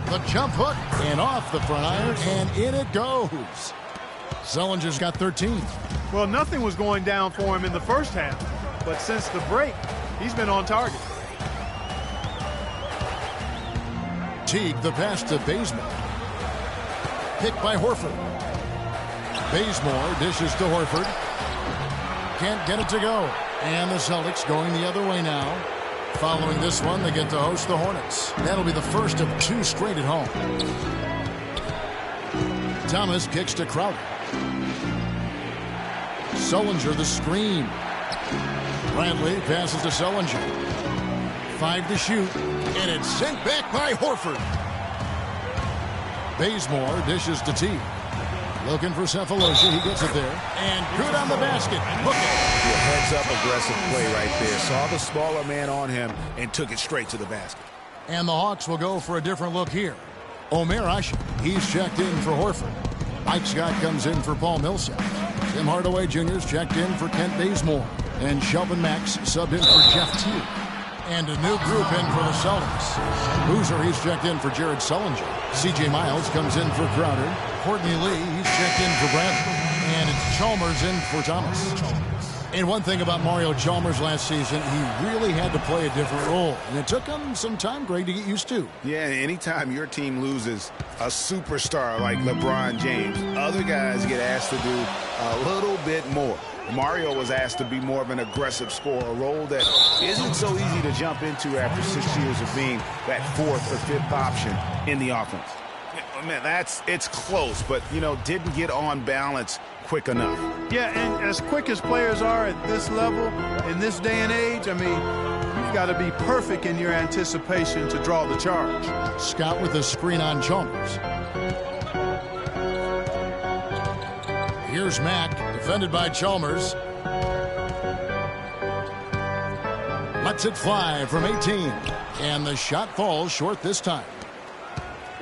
The jump hook and off the front iron, and in it goes. Sullinger's got 13. Well, nothing was going down for him in the first half, but since the break, he's been on target. Teague, the pass to Bazemore. Picked by Horford. Bazemore dishes to Horford. Can't get it to go. And the Celtics going the other way now. Following this one, they get to host the Hornets. That'll be the first of 2 straight at home. Thomas kicks to Crowder. Sullinger the screen. Bradley passes to Sullinger. 5 to shoot. And it's sent back by Horford. Bazemore dishes to Teague. Looking for Cephalosha. He gets it there. And good on the basket. Look at it. Heads-up aggressive play right there. Saw the smaller man on him and took it straight to the basket. And the Hawks will go for a different look here. Omer Asher. He's checked in for Horford. Mike Scott comes in for Paul Millsap. Tim Hardaway Jr. is checked in for Kent Bazemore. And Shelvin Max subbed in for Jeff Teague. And a new group in for the Celtics. Boozer, he's checked in for Jared Sullinger. C.J. Miles comes in for Crowder. Courtney Lee, he's checked in for Bradley. And it's Chalmers in for Thomas. And one thing about Mario Chalmers last season, he really had to play a different role. And it took him some time, Greg, to get used to. Yeah, anytime your team loses a superstar like LeBron James, other guys get asked to do a little bit more. Mario was asked to be more of an aggressive scorer, a role that isn't so easy to jump into after 6 years of being that 4th or 5th option in the offense. Man, it's close, but, didn't get on balance quick enough. Yeah, and as quick as players are at this level, in this day and age, I mean, you've got to be perfect in your anticipation to draw the charge. Scott with a screen on Chalmers. Here's Mack, defended by Chalmers. Lets it fly from 18. And the shot falls short this time.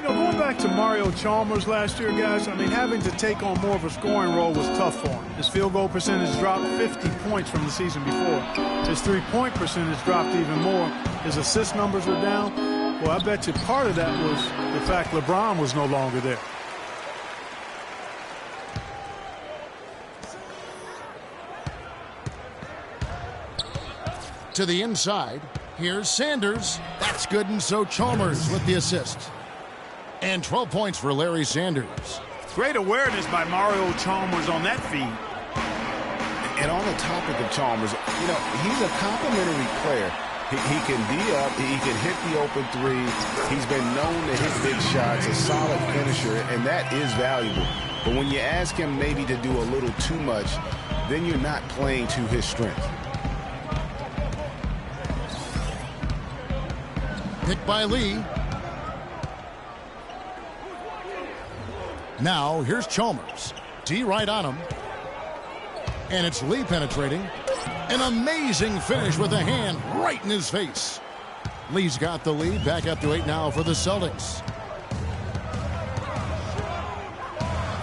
Going back to Mario Chalmers last year, guys, I mean, having to take on more of a scoring role was tough for him. His field goal percentage dropped 50 points from the season before. His three-point percentage dropped even more. His assist numbers were down. Well, I bet you part of that was the fact LeBron was no longer there. To the inside. Here's Sanders. That's good, and so Chalmers with the assist. And 12 points for Larry Sanders. Great awareness by Mario Chalmers on that feed. And on the topic of Chalmers, he's a complimentary player. He can be up, he can hit the open three. He's been known to hit big shots, a solid finisher, and that is valuable. But when you ask him maybe to do a little too much, then you're not playing to his strength. Picked by Lee. Now, here's Chalmers. D right on him. And it's Lee penetrating. An amazing finish with a hand right in his face. Lee's got the lead. Back up to 8 now for the Celtics.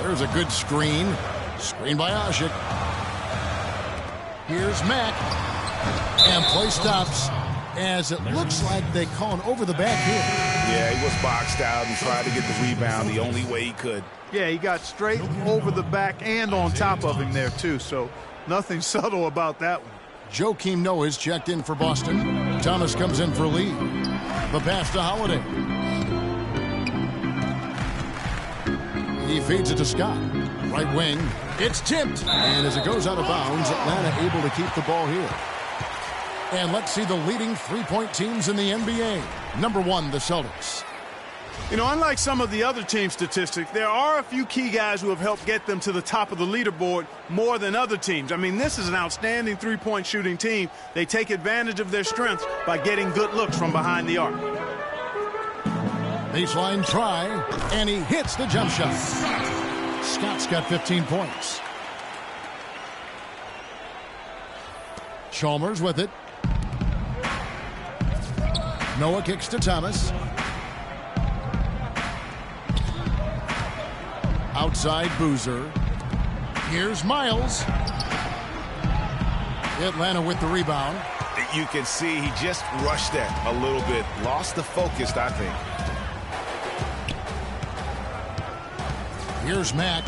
There's a good screen. Screen by Asik. Here's Mack. And play stops. as it looks like they call an over-the-back hit. Yeah, he was boxed out and tried to get the rebound the only way he could. Yeah, he got straight over the back and on top of him there, too, so nothing subtle about that one. Joakim Noah's checked in for Boston. Thomas comes in for Lee. The pass to Holiday. He feeds it to Scott. Right wing. It's tipped. And as it goes out of bounds, Atlanta able to keep the ball here. And let's see the leading three-point teams in the NBA. Number 1, the Celtics. You know, unlike some of the other team statistics, there are a few key guys who have helped get them to the top of the leaderboard more than other teams. I mean, this is an outstanding three-point shooting team. They take advantage of their strengths by getting good looks from behind the arc. Baseline try, and he hits the jump shot. Scott's got 15 points. Chalmers with it. Noah kicks to Thomas. Outside Boozer. Here's Miles. Atlanta with the rebound. You can see he just rushed that a little bit. Lost the focus, I think. Here's Mack.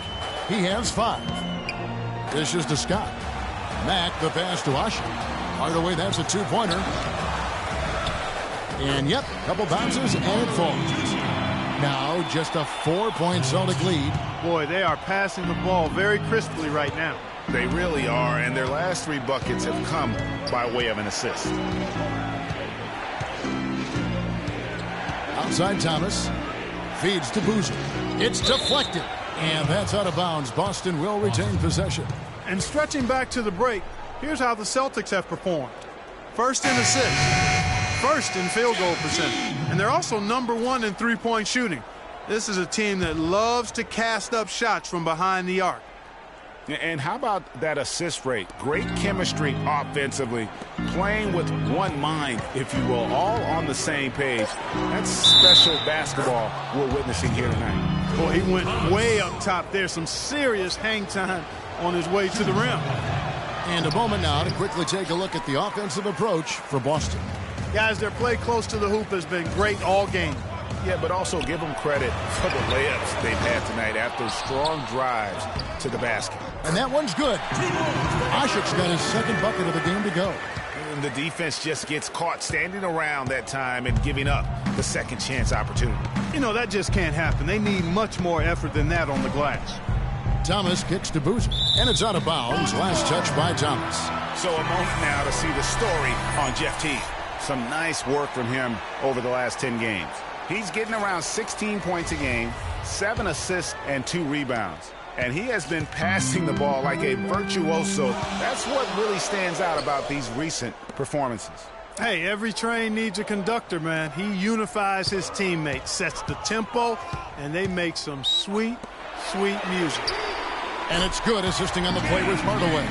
He has 5. Dishes to Scott. Mack, the pass to Usher. Hardaway, that's a two-pointer. And yep, couple bounces and it falls. Now just a 4-point Celtic lead. Boy, they are passing the ball very crisply right now. They really are, and their last 3 buckets have come by way of an assist. Outside Thomas. Feeds to Boozer. It's deflected. And that's out of bounds. Boston will retain possession. And stretching back to the break, here's how the Celtics have performed. First in assists. First in field goal percentage. And they're also number 1 in three-point shooting. This is a team that loves to cast up shots from behind the arc. And how about that assist rate? Great chemistry offensively, playing with one mind, if you will, all on the same page. That's special basketball we're witnessing here tonight. Boy, he went way up top there. Some serious hang time on his way to the rim. And a moment now to quickly take a look at the offensive approach for Boston. Guys, their play close to the hoop has been great all game. Yeah, but also give them credit for the layups they've had tonight after strong drives to the basket. And that one's good. Ashik's got his second bucket of the game to go. And the defense just gets caught standing around that time and giving up the second chance opportunity. You know, that just can't happen. They need much more effort than that on the glass. Thomas kicks to Boozer, and it's out of bounds. Last touch by Thomas. So a moment now to see the story on Jeff Teague. Some nice work from him over the last 10 games. He's getting around 16 points a game, 7 assists, and 2 rebounds. And he has been passing the ball like a virtuoso. That's what really stands out about these recent performances. Hey, every train needs a conductor, man. He unifies his teammates, sets the tempo, and they make some sweet, sweet music. And it's good, assisting on the play with Hardaway.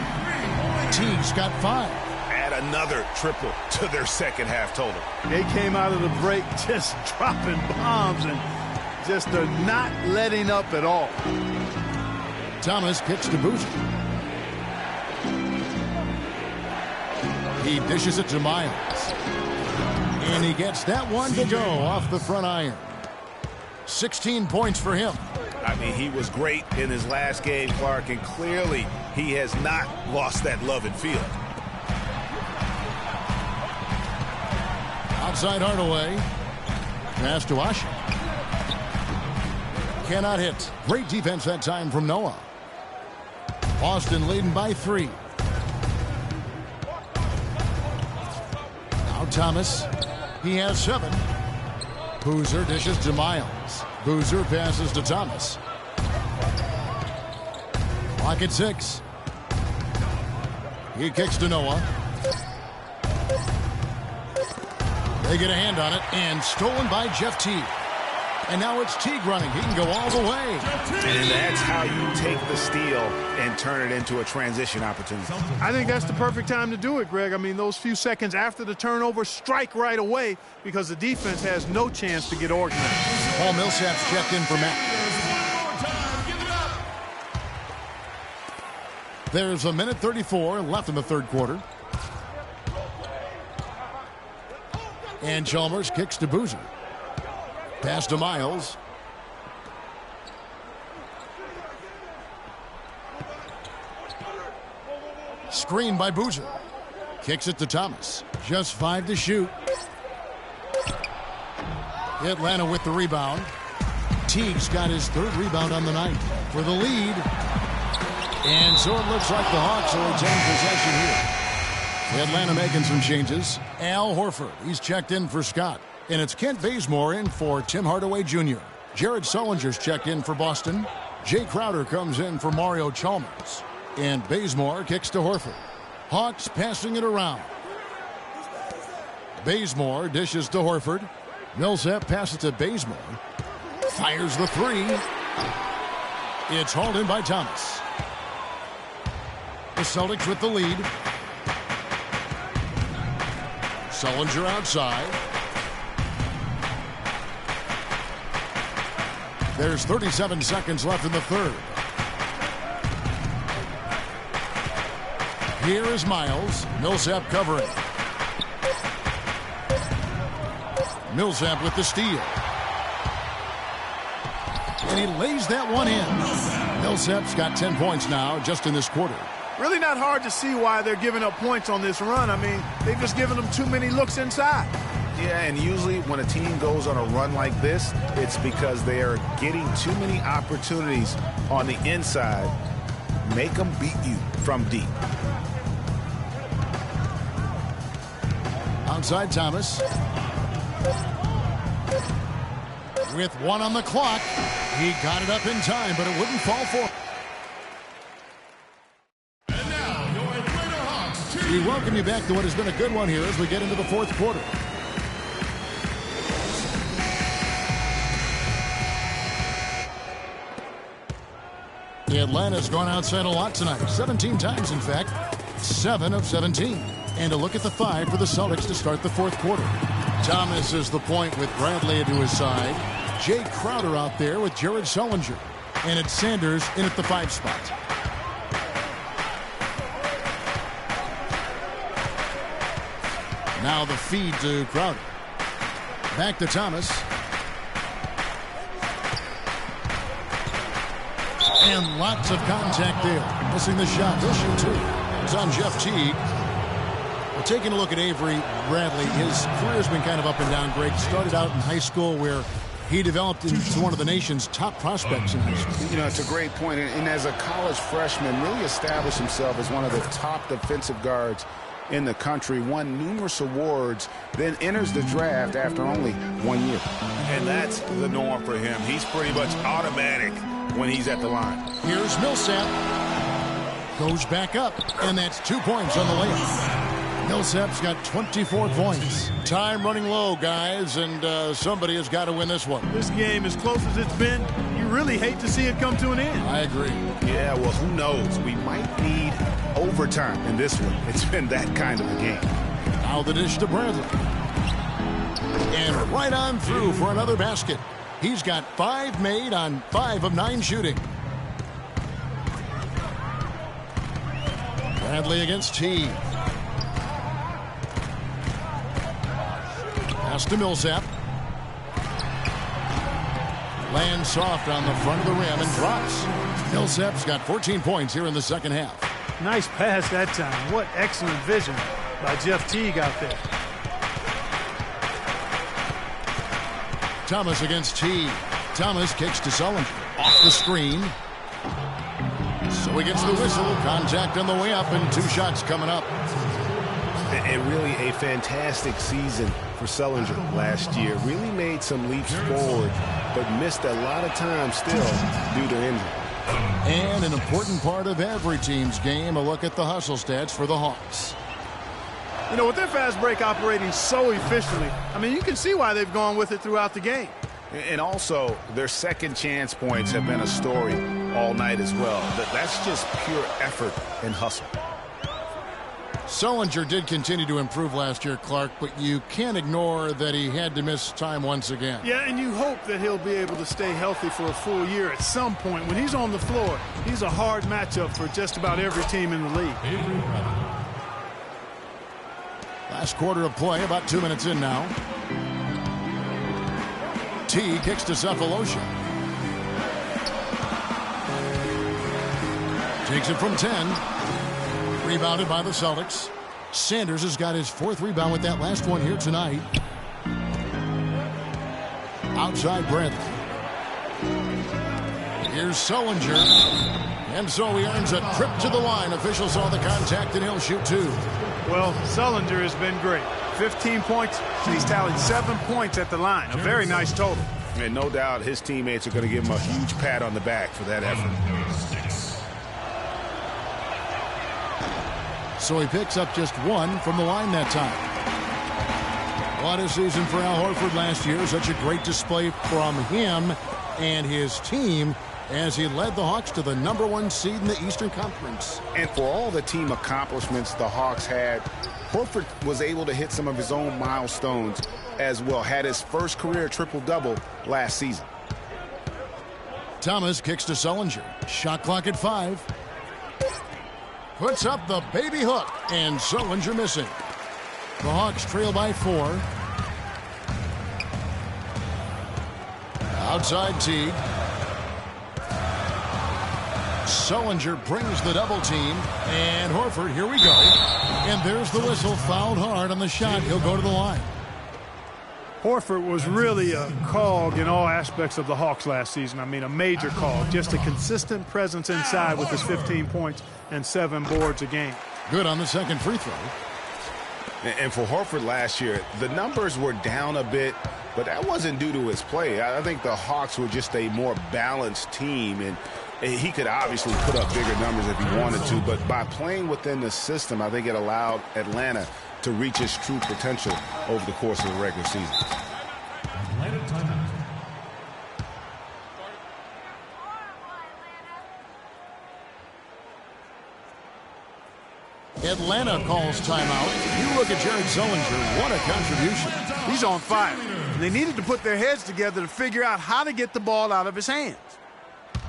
Teague's got 5. Add another triple to their second half total. They came out of the break just dropping bombs and just are not letting up at all. Thomas kicks to Boozer. He dishes it to Miles. And he gets that one to go off the front iron. 16 points for him. I mean, he was great in his last game, Clark, and clearly he has not lost that love and feel. Outside Hardaway. Pass to Ashik. Cannot hit. Great defense that time from Noah. Boston leading by 3. Now Thomas. He has 7. Boozer dishes to Miles. Boozer passes to Thomas. Clock at 6. He kicks to Noah. They get a hand on it, and stolen by Jeff Teague. And now it's Teague running. He can go all the way. And that's how you take the steal and turn it into a transition opportunity. I think that's the perfect time to do it, Greg. I mean, those few seconds after the turnover, strike right away because the defense has no chance to get organized. Paul Millsap's checked in for Matt. There's a minute 34 left in the third quarter. And Chalmers kicks to Boozer. Pass to Miles. Screen by Boozer. Kicks it to Thomas. Just 5 to shoot. Atlanta with the rebound. Teague's got his 3rd rebound on the night for the lead. And so it looks like the Hawks will retain possession here. Atlanta making some changes. Al Horford, he's checked in for Scott. And it's Kent Bazemore in for Tim Hardaway Jr. Jared Sullinger's checked in for Boston. Jay Crowder comes in for Mario Chalmers. And Bazemore kicks to Horford. Hawks passing it around. Bazemore dishes to Horford. Millsap passes to Bazemore. Fires the 3. It's hauled in by Thomas. The Celtics with the lead. Sullinger outside. There's 37 seconds left in the 3rd. Here is Miles. Millsap covering. Millsap with the steal. And he lays that one in. Millsap's got 10 points now just in this quarter. Really not hard to see why they're giving up points on this run. I mean, they've just given them too many looks inside. Yeah, and usually when a team goes on a run like this, it's because they are getting too many opportunities on the inside. Make them beat you from deep. Outside Thomas. With 1 on the clock. He got it up in time, but it wouldn't fall for him. And now, your Atlanta Hawks. We welcome you back to what has been a good one here as we get into the 4th quarter. Atlanta's gone outside a lot tonight. 17 times, in fact. 7 of 17. And a look at the 5 for the Celtics to start the 4th quarter. Thomas is the point with Bradley to his side. Jay Crowder out there with Jared Sullinger. And it's Sanders in at the 5 spot. Now the feed to Crowder. Back to Thomas. And lots of contact there. Missing the shot. He'll shoot 2. It's on Jeff Teague. Well, taking a look at Avery Bradley, his career has been kind of up and down. Greg started out in high school where he developed into one of the nation's top prospects in high school. You know, it's a great point. And as a college freshman, really established himself as one of the top defensive guards in the country, won numerous awards, then enters the draft after only 1 year. And that's the norm for him. He's pretty much automatic when he's at the line. Here's Millsap. Goes back up, and that's 2 points on the layup. Millsap's got 24 points. Time running low, guys, and somebody has got to win this one. This game, as close as it's been, you really hate to see it come to an end. I agree. Yeah, well, who knows? We might need overtime in this one. It's been that kind of a game. Now the dish to Bradley. And right on through for another basket. He's got 5 made on 5 of 9 shooting. Bradley against Teague. Pass to Millsap. Lands soft on the front of the rim and drops. Millsap's got 14 points here in the second half. Nice pass that time. What excellent vision by Jeff Teague out there. Thomas against Teague. Thomas kicks to Sullinger. Off the screen. So he gets the whistle. Contact on the way up and 2 shots coming up. And really a fantastic season for Sullinger last year. Really made some leaps forward, but missed a lot of time still due to injury. And an important part of every team's game, a look at the hustle stats for the Hawks. You know, with their fast break operating so efficiently, I mean, you can see why they've gone with it throughout the game. And also, their second chance points have been a story all night as well. That's just pure effort and hustle. Sullinger did continue to improve last year, Clark, but you can't ignore that he had to miss time once again. Yeah, and you hope that he'll be able to stay healthy for a full year at some point. When he's on the floor, he's a hard matchup for just about every team in the league. Last quarter of play, about 2 minutes in now. T kicks to Cephalosha. Takes it from 10. Rebounded by the Celtics. Sanders has got his 4th rebound with that last one here tonight. Outside Bradley. Here's Sullinger. And so he earns a trip to the line. Officials saw the contact and he'll shoot 2. Well, Sullinger has been great. 15 points. He's tallied 7 points at the line. A very nice total. And no doubt his teammates are going to give him a huge pat on the back for that effort. So he picks up just 1 from the line that time. What a season for Al Horford last year. Such a great display from him and his team as he led the Hawks to the #1 seed in the Eastern Conference. And for all the team accomplishments the Hawks had, Horford was able to hit some of his own milestones as well. Had his first career triple-double last season. Thomas kicks to Sullinger. Shot clock at 5. Puts up the baby hook, and Sullinger missing. The Hawks trail by 4. Outside Teague. Sullinger brings the double team, and Horford, here we go. And there's the whistle, fouled hard on the shot. He'll go to the line. Horford was really a cog in all aspects of the Hawks last season. I mean, a major cog. Just a consistent presence inside with his 15 points and 7 boards a game. Good on the second free throw. And for Horford last year, the numbers were down a bit, but that wasn't due to his play. I think the Hawks were just a more balanced team, and he could obviously put up bigger numbers if he wanted to, but by playing within the system, I think it allowed Atlanta to reach his true potential over the course of the regular season. Atlanta calls timeout. You look at Jared Sullinger. What a contribution. He's on fire. They needed to put their heads together to figure out how to get the ball out of his hands.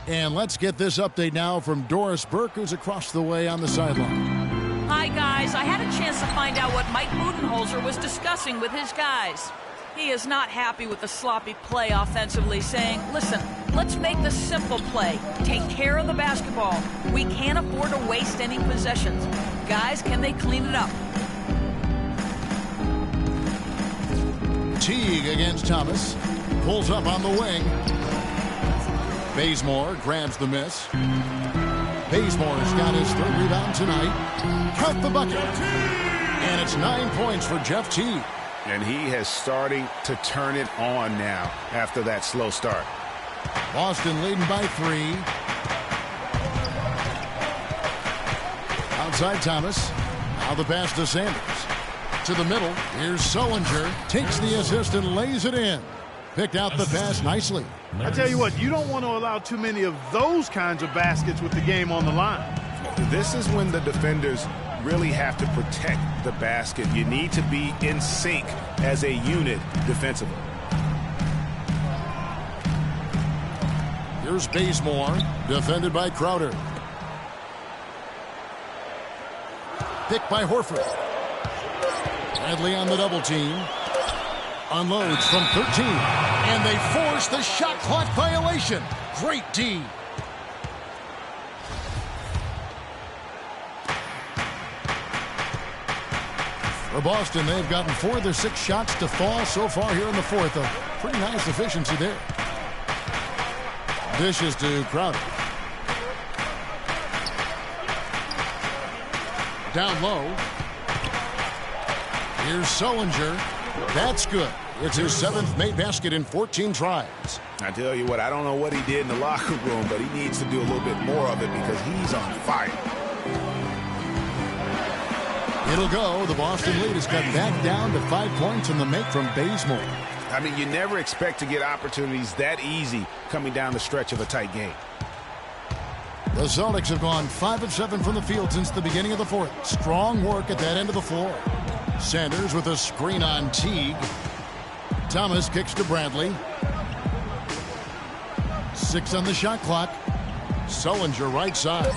And let's get this update now from Doris Burke, who's across the way on the sideline. Hi, guys. I had a chance to find out what Mike Budenholzer was discussing with his guys. He is not happy with the sloppy play offensively, saying, listen, let's make the simple play. Take care of the basketball. We can't afford to waste any possessions. Guys, can they clean it up? Teague against Thomas. Pulls up on the wing. Bazemore grabs the miss. Bazemore's got his 3rd rebound tonight. Count the bucket. And it's 9 points for Jeff Teague. And he has starting to turn it on now after that slow start. Boston leading by 3. Outside Thomas. Now the pass to Sanders. To the middle. Here's Sullinger. Takes the assist and lays it in. Picked out the pass nicely. I tell you what, you don't want to allow too many of those kinds of baskets with the game on the line. This is when the defenders really have to protect the basket. You need to be in sync as a unit defensively. Here's Bazemore, defended by Crowder. Picked by Horford. Bradley on the double team. Unloads from 13. And they force the shot clock violation. Great D. For Boston, they've gotten 4 of their 6 shots to fall so far here in the 4th. A pretty nice efficiency there. Dishes to Crowder. Down low. Here's Sullinger. That's good. It's his 7th made basket in 14 tries. I tell you what, I don't know what he did in the locker room, but he needs to do a little bit more of it because he's on fire. It'll go. The Boston lead is cut back down to 5 points in the make from Bazemore. I mean, you never expect to get opportunities that easy coming down the stretch of a tight game. The Celtics have gone 5 of 7 from the field since the beginning of the 4th. Strong work at that end of the floor. Sanders with a screen on Teague. Thomas kicks to Bradley. 6 on the shot clock. Sullinger right side.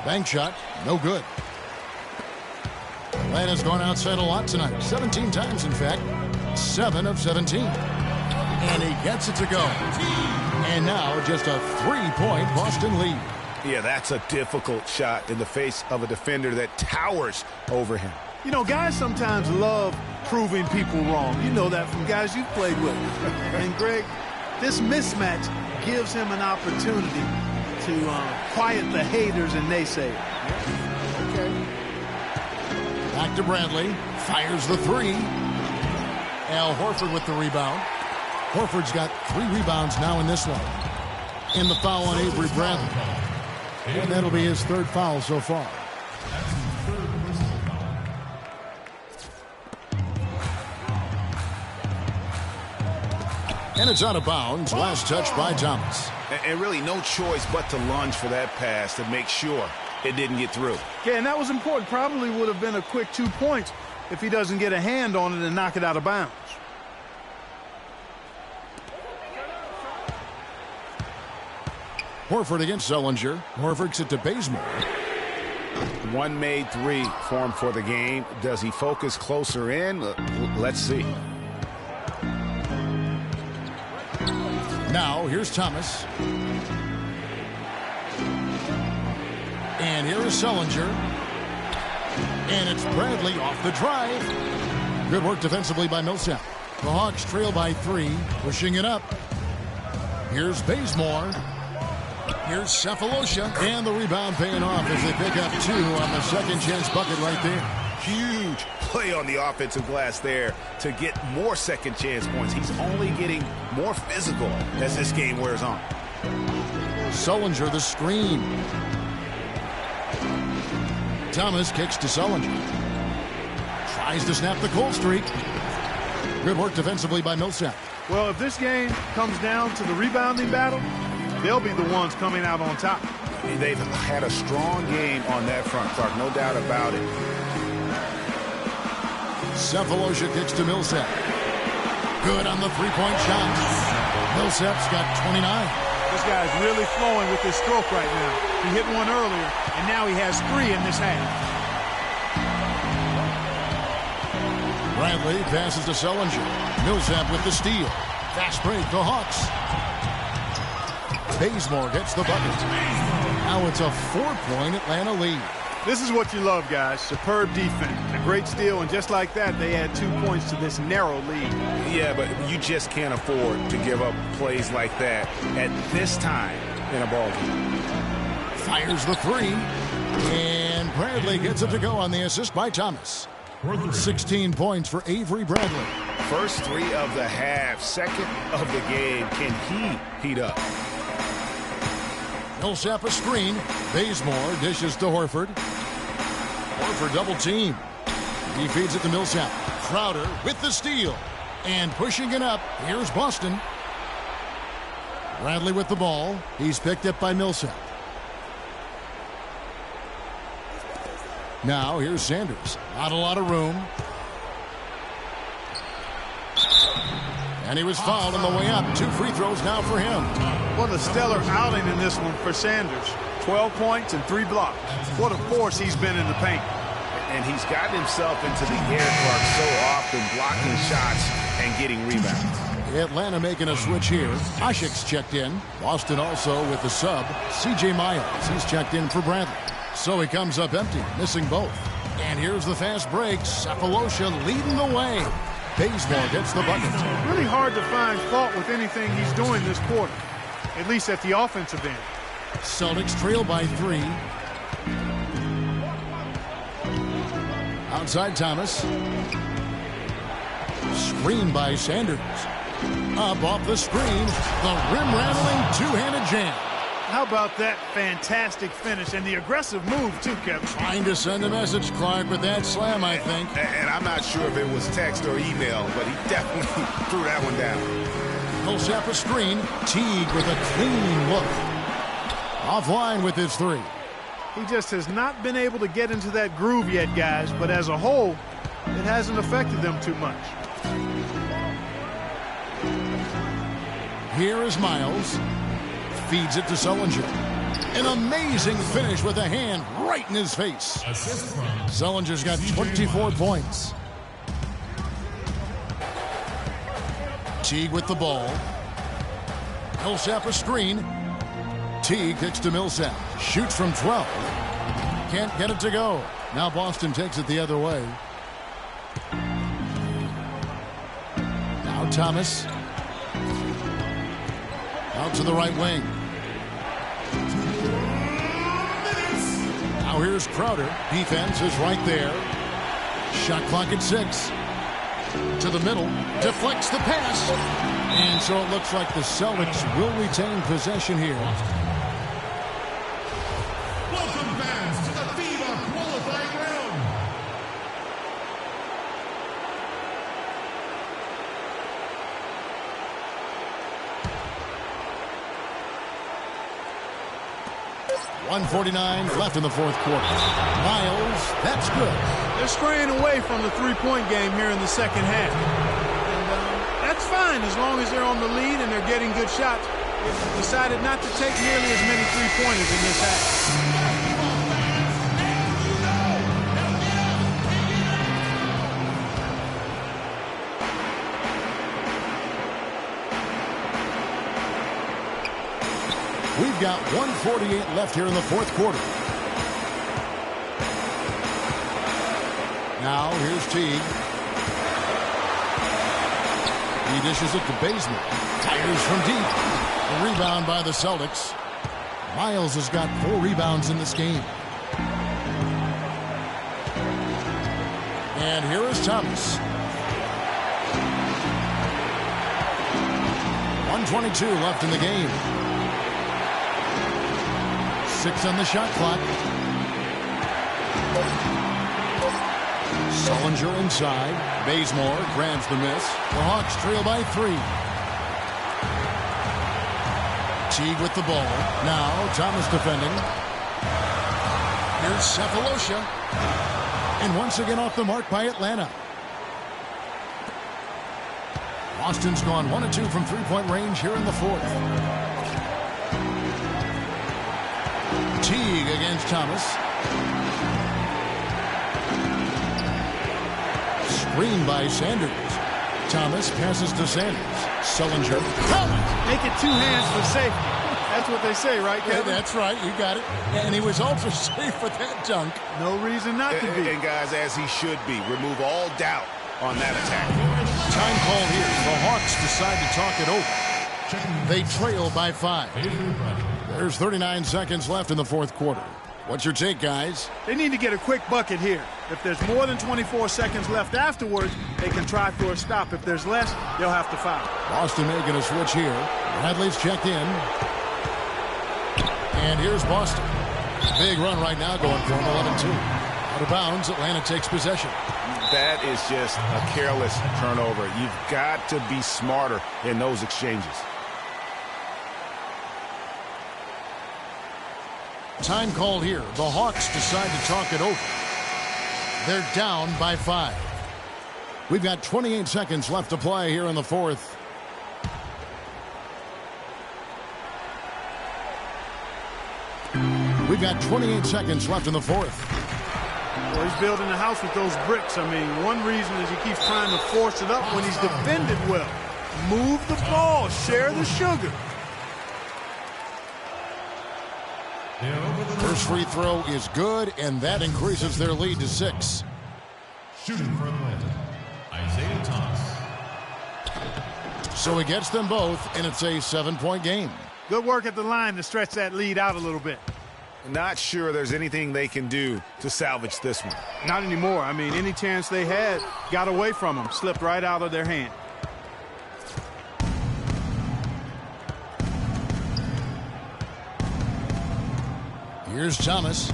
Bank shot, no good. Atlanta's gone outside a lot tonight. 17 times, in fact. 7 of 17. And he gets it to go. And now just a 3-point Boston lead. Yeah, that's a difficult shot in the face of a defender that towers over him. You know, guys sometimes love proving people wrong. You know that from guys you've played with. And, Greg, this mismatch gives him an opportunity to quiet the haters and naysayers. Okay. Back to Bradley. Fires the 3. Al Horford with the rebound. Horford's got 3 rebounds now in this one. And the foul on Avery Bradley. And that'll be his 3rd foul so far. And it's out of bounds. Last touch by Thomas. And really no choice but to lunge for that pass to make sure it didn't get through. Yeah, and that was important. Probably would have been a quick 2 points if he doesn't get a hand on it and knock it out of bounds. Horford against Sullinger. Horford gets it to Bazemore. 1 made 3 for him for the game. Does he focus closer in? Let's see. Now, here's Thomas. And here is Sullinger. And it's Bradley off the drive. Good work defensively by Millsap. The Hawks trail by 3, pushing it up. Here's Bazemore. Here's Cephalosha. And the rebound paying off as they pick up 2 on the second chance bucket right there. Huge play on the offensive glass there to get more second chance points. He's only getting more physical as this game wears on. Sullinger the screen. Thomas kicks to Sullinger. Tries to snap the cold streak. Good work defensively by Millsap. Well, if this game comes down to the rebounding battle, they'll be the ones coming out on top. They've had a strong game on that front, Clark, no doubt about it. Cephalosha kicks to Millsap. Good on the 3-point shot. Millsap's got 29. This guy's really flowing with his stroke right now. He hit one earlier, and now he has 3 in this half. Bradley passes to Sullinger. Millsap with the steal. Fast break, the Hawks. Bazemore gets the bucket. Now it's a 4-point Atlanta lead. This is what you love, guys. Superb defense. A great steal, and just like that, they add 2 points to this narrow lead. Yeah, but you just can't afford to give up plays like that at this time in a ball game. Fires the 3. And Bradley gets it to go on the assist by Thomas. 16 points for Avery Bradley. First 3 of the half, second of the game. Can he heat up? Millsap a screen. Bazemore dishes to Horford. Horford double team. He feeds it to Millsap. Crowder with the steal. And pushing it up. Here's Boston. Bradley with the ball. He's picked up by Millsap. Now here's Sanders. Not a lot of room. And he was fouled on the way up. 2 free throws now for him. What a stellar outing in this one for Sanders. 12 points and 3 blocks. What a force he's been in the paint. And he's gotten himself into the air, Clark, so often blocking shots and getting rebounds. Atlanta making a switch here. Ashik's checked in. Boston also with the sub. C.J. Miles. He's checked in for Bradley. So he comes up empty, missing both. And here's the fast break. Cephalosha leading the way. Bazemore gets the bucket. Really hard to find fault with anything he's doing this quarter, at least at the offensive end. Celtics trail by 3. Outside Thomas. Screen by Sanders. Up off the screen. The rim-rattling 2-handed jam. How about that fantastic finish and the aggressive move, too, Kevin? Trying to send a message, Clark, with that slam, I think. And I'm not sure if it was text or email, but he definitely threw that one down. Millsap a screen. Teague with a clean look. Offline with his 3. He just has not been able to get into that groove yet, guys, but as a whole, it hasn't affected them too much. Here is Miles. Feeds it to Sullinger. An amazing finish with a hand right in his face. Sullinger's got 24 points. Teague with the ball. Millsap a screen. Teague kicks to Millsap. Shoots from 12. Can't get it to go. Now Boston takes it the other way. Now Thomas. Out to the right wing. Now here's Crowder. Defense is right there. Shot clock at 6. To the middle. Deflects the pass. And so it looks like the Celtics will retain possession here. Welcome fans to the FIBA qualifying round. .149 left in the fourth quarter. Miles, that's good. They're straying away from the three-point game here in the second half. And that's fine as long as they're on the lead and they're getting good shots. They've decided not to take nearly as many three-pointers in this half. We've got 1:48 left here in the fourth quarter. Now here's Teague. He dishes it to Bazemore. Tires from deep. The rebound by the Celtics. Miles has got 4 rebounds in this game. And here is Thomas. 1:22 left in the game. 6 on the shot clock. Sullinger inside. Bazemore grabs the miss. The Hawks trail by 3. Teague with the ball. Now Thomas defending. Here's Cephalosha. And once again off the mark by Atlanta. Boston's gone 1 of 2 from three-point range here in the fourth. Teague against Thomas. Screen by Sanders. Thomas passes to Sanders. Sullinger. Make it 2 hands for safety. That's what they say, right, Kevin? Yeah, that's right. You got it. And he was also safe with that dunk. No reason not to be. And guys, as he should be. Remove all doubt on that attack. Time call here. The Hawks decide to talk it over. They trail by 5. There's 39 seconds left in the fourth quarter. What's your take, guys? They need to get a quick bucket here. If there's more than 24 seconds left afterwards, they can try for a stop. If there's less, they'll have to foul. Boston making a switch here. Bradley's checked in. And here's Boston. Big run right now going for him, 11-2. Out of bounds, Atlanta takes possession. That is just a careless turnover. You've got to be smarter in those exchanges. Time called here. The Hawks decide to talk it over. They're down by 5. We've got 28 seconds left to play here in the fourth. We've got 28 seconds left in the fourth. Well, he's building a house with those bricks. I mean, one reason is he keeps trying to force it up when he's defended well. Move the ball. Share the sugar. First free throw is good, and that increases their lead to 6. Shooting for Atlanta, Isaiah Thomas. So he gets them both, and it's a 7-point game. Good work at the line to stretch that lead out a little bit. Not sure there's anything they can do to salvage this one. Not anymore. I mean, any chance they had got away from them, slipped right out of their hand. Here's Thomas.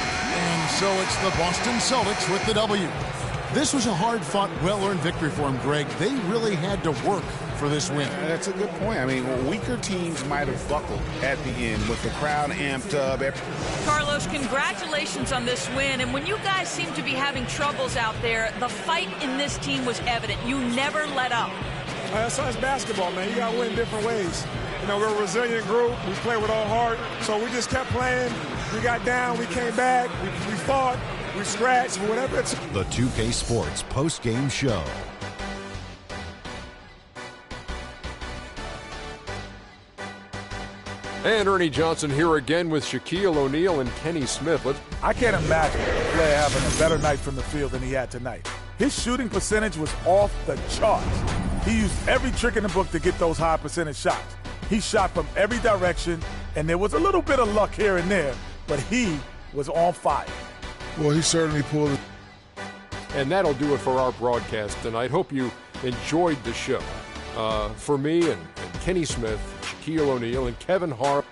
And so it's the Boston Celtics with the W. This was a hard-fought, well-earned victory for them, Greg. They really had to work for this win. That's a good point. I mean, weaker teams might have buckled at the end with the crowd amped up. Carlos, congratulations on this win. And when you guys seem to be having troubles out there, the fight in this team was evident. You never let up. That's basketball, man. You got to win different ways. You know, we're a resilient group. We play with our heart. So we just kept playing. We got down. We came back. We fought. We scratched. Whatever it's. The 2K Sports post-game show. And Ernie Johnson here again with Shaquille O'Neal and Kenny Smith. I can't imagine a player having a better night from the field than he had tonight. His shooting percentage was off the charts. He used every trick in the book to get those high percentage shots. He shot from every direction, and there was a little bit of luck here and there, but he was on fire. Well, he certainly pulled it. And that'll do it for our broadcast tonight. Hope you enjoyed the show. For me and Kenny Smith, Shaquille O'Neal, and Kevin Hart.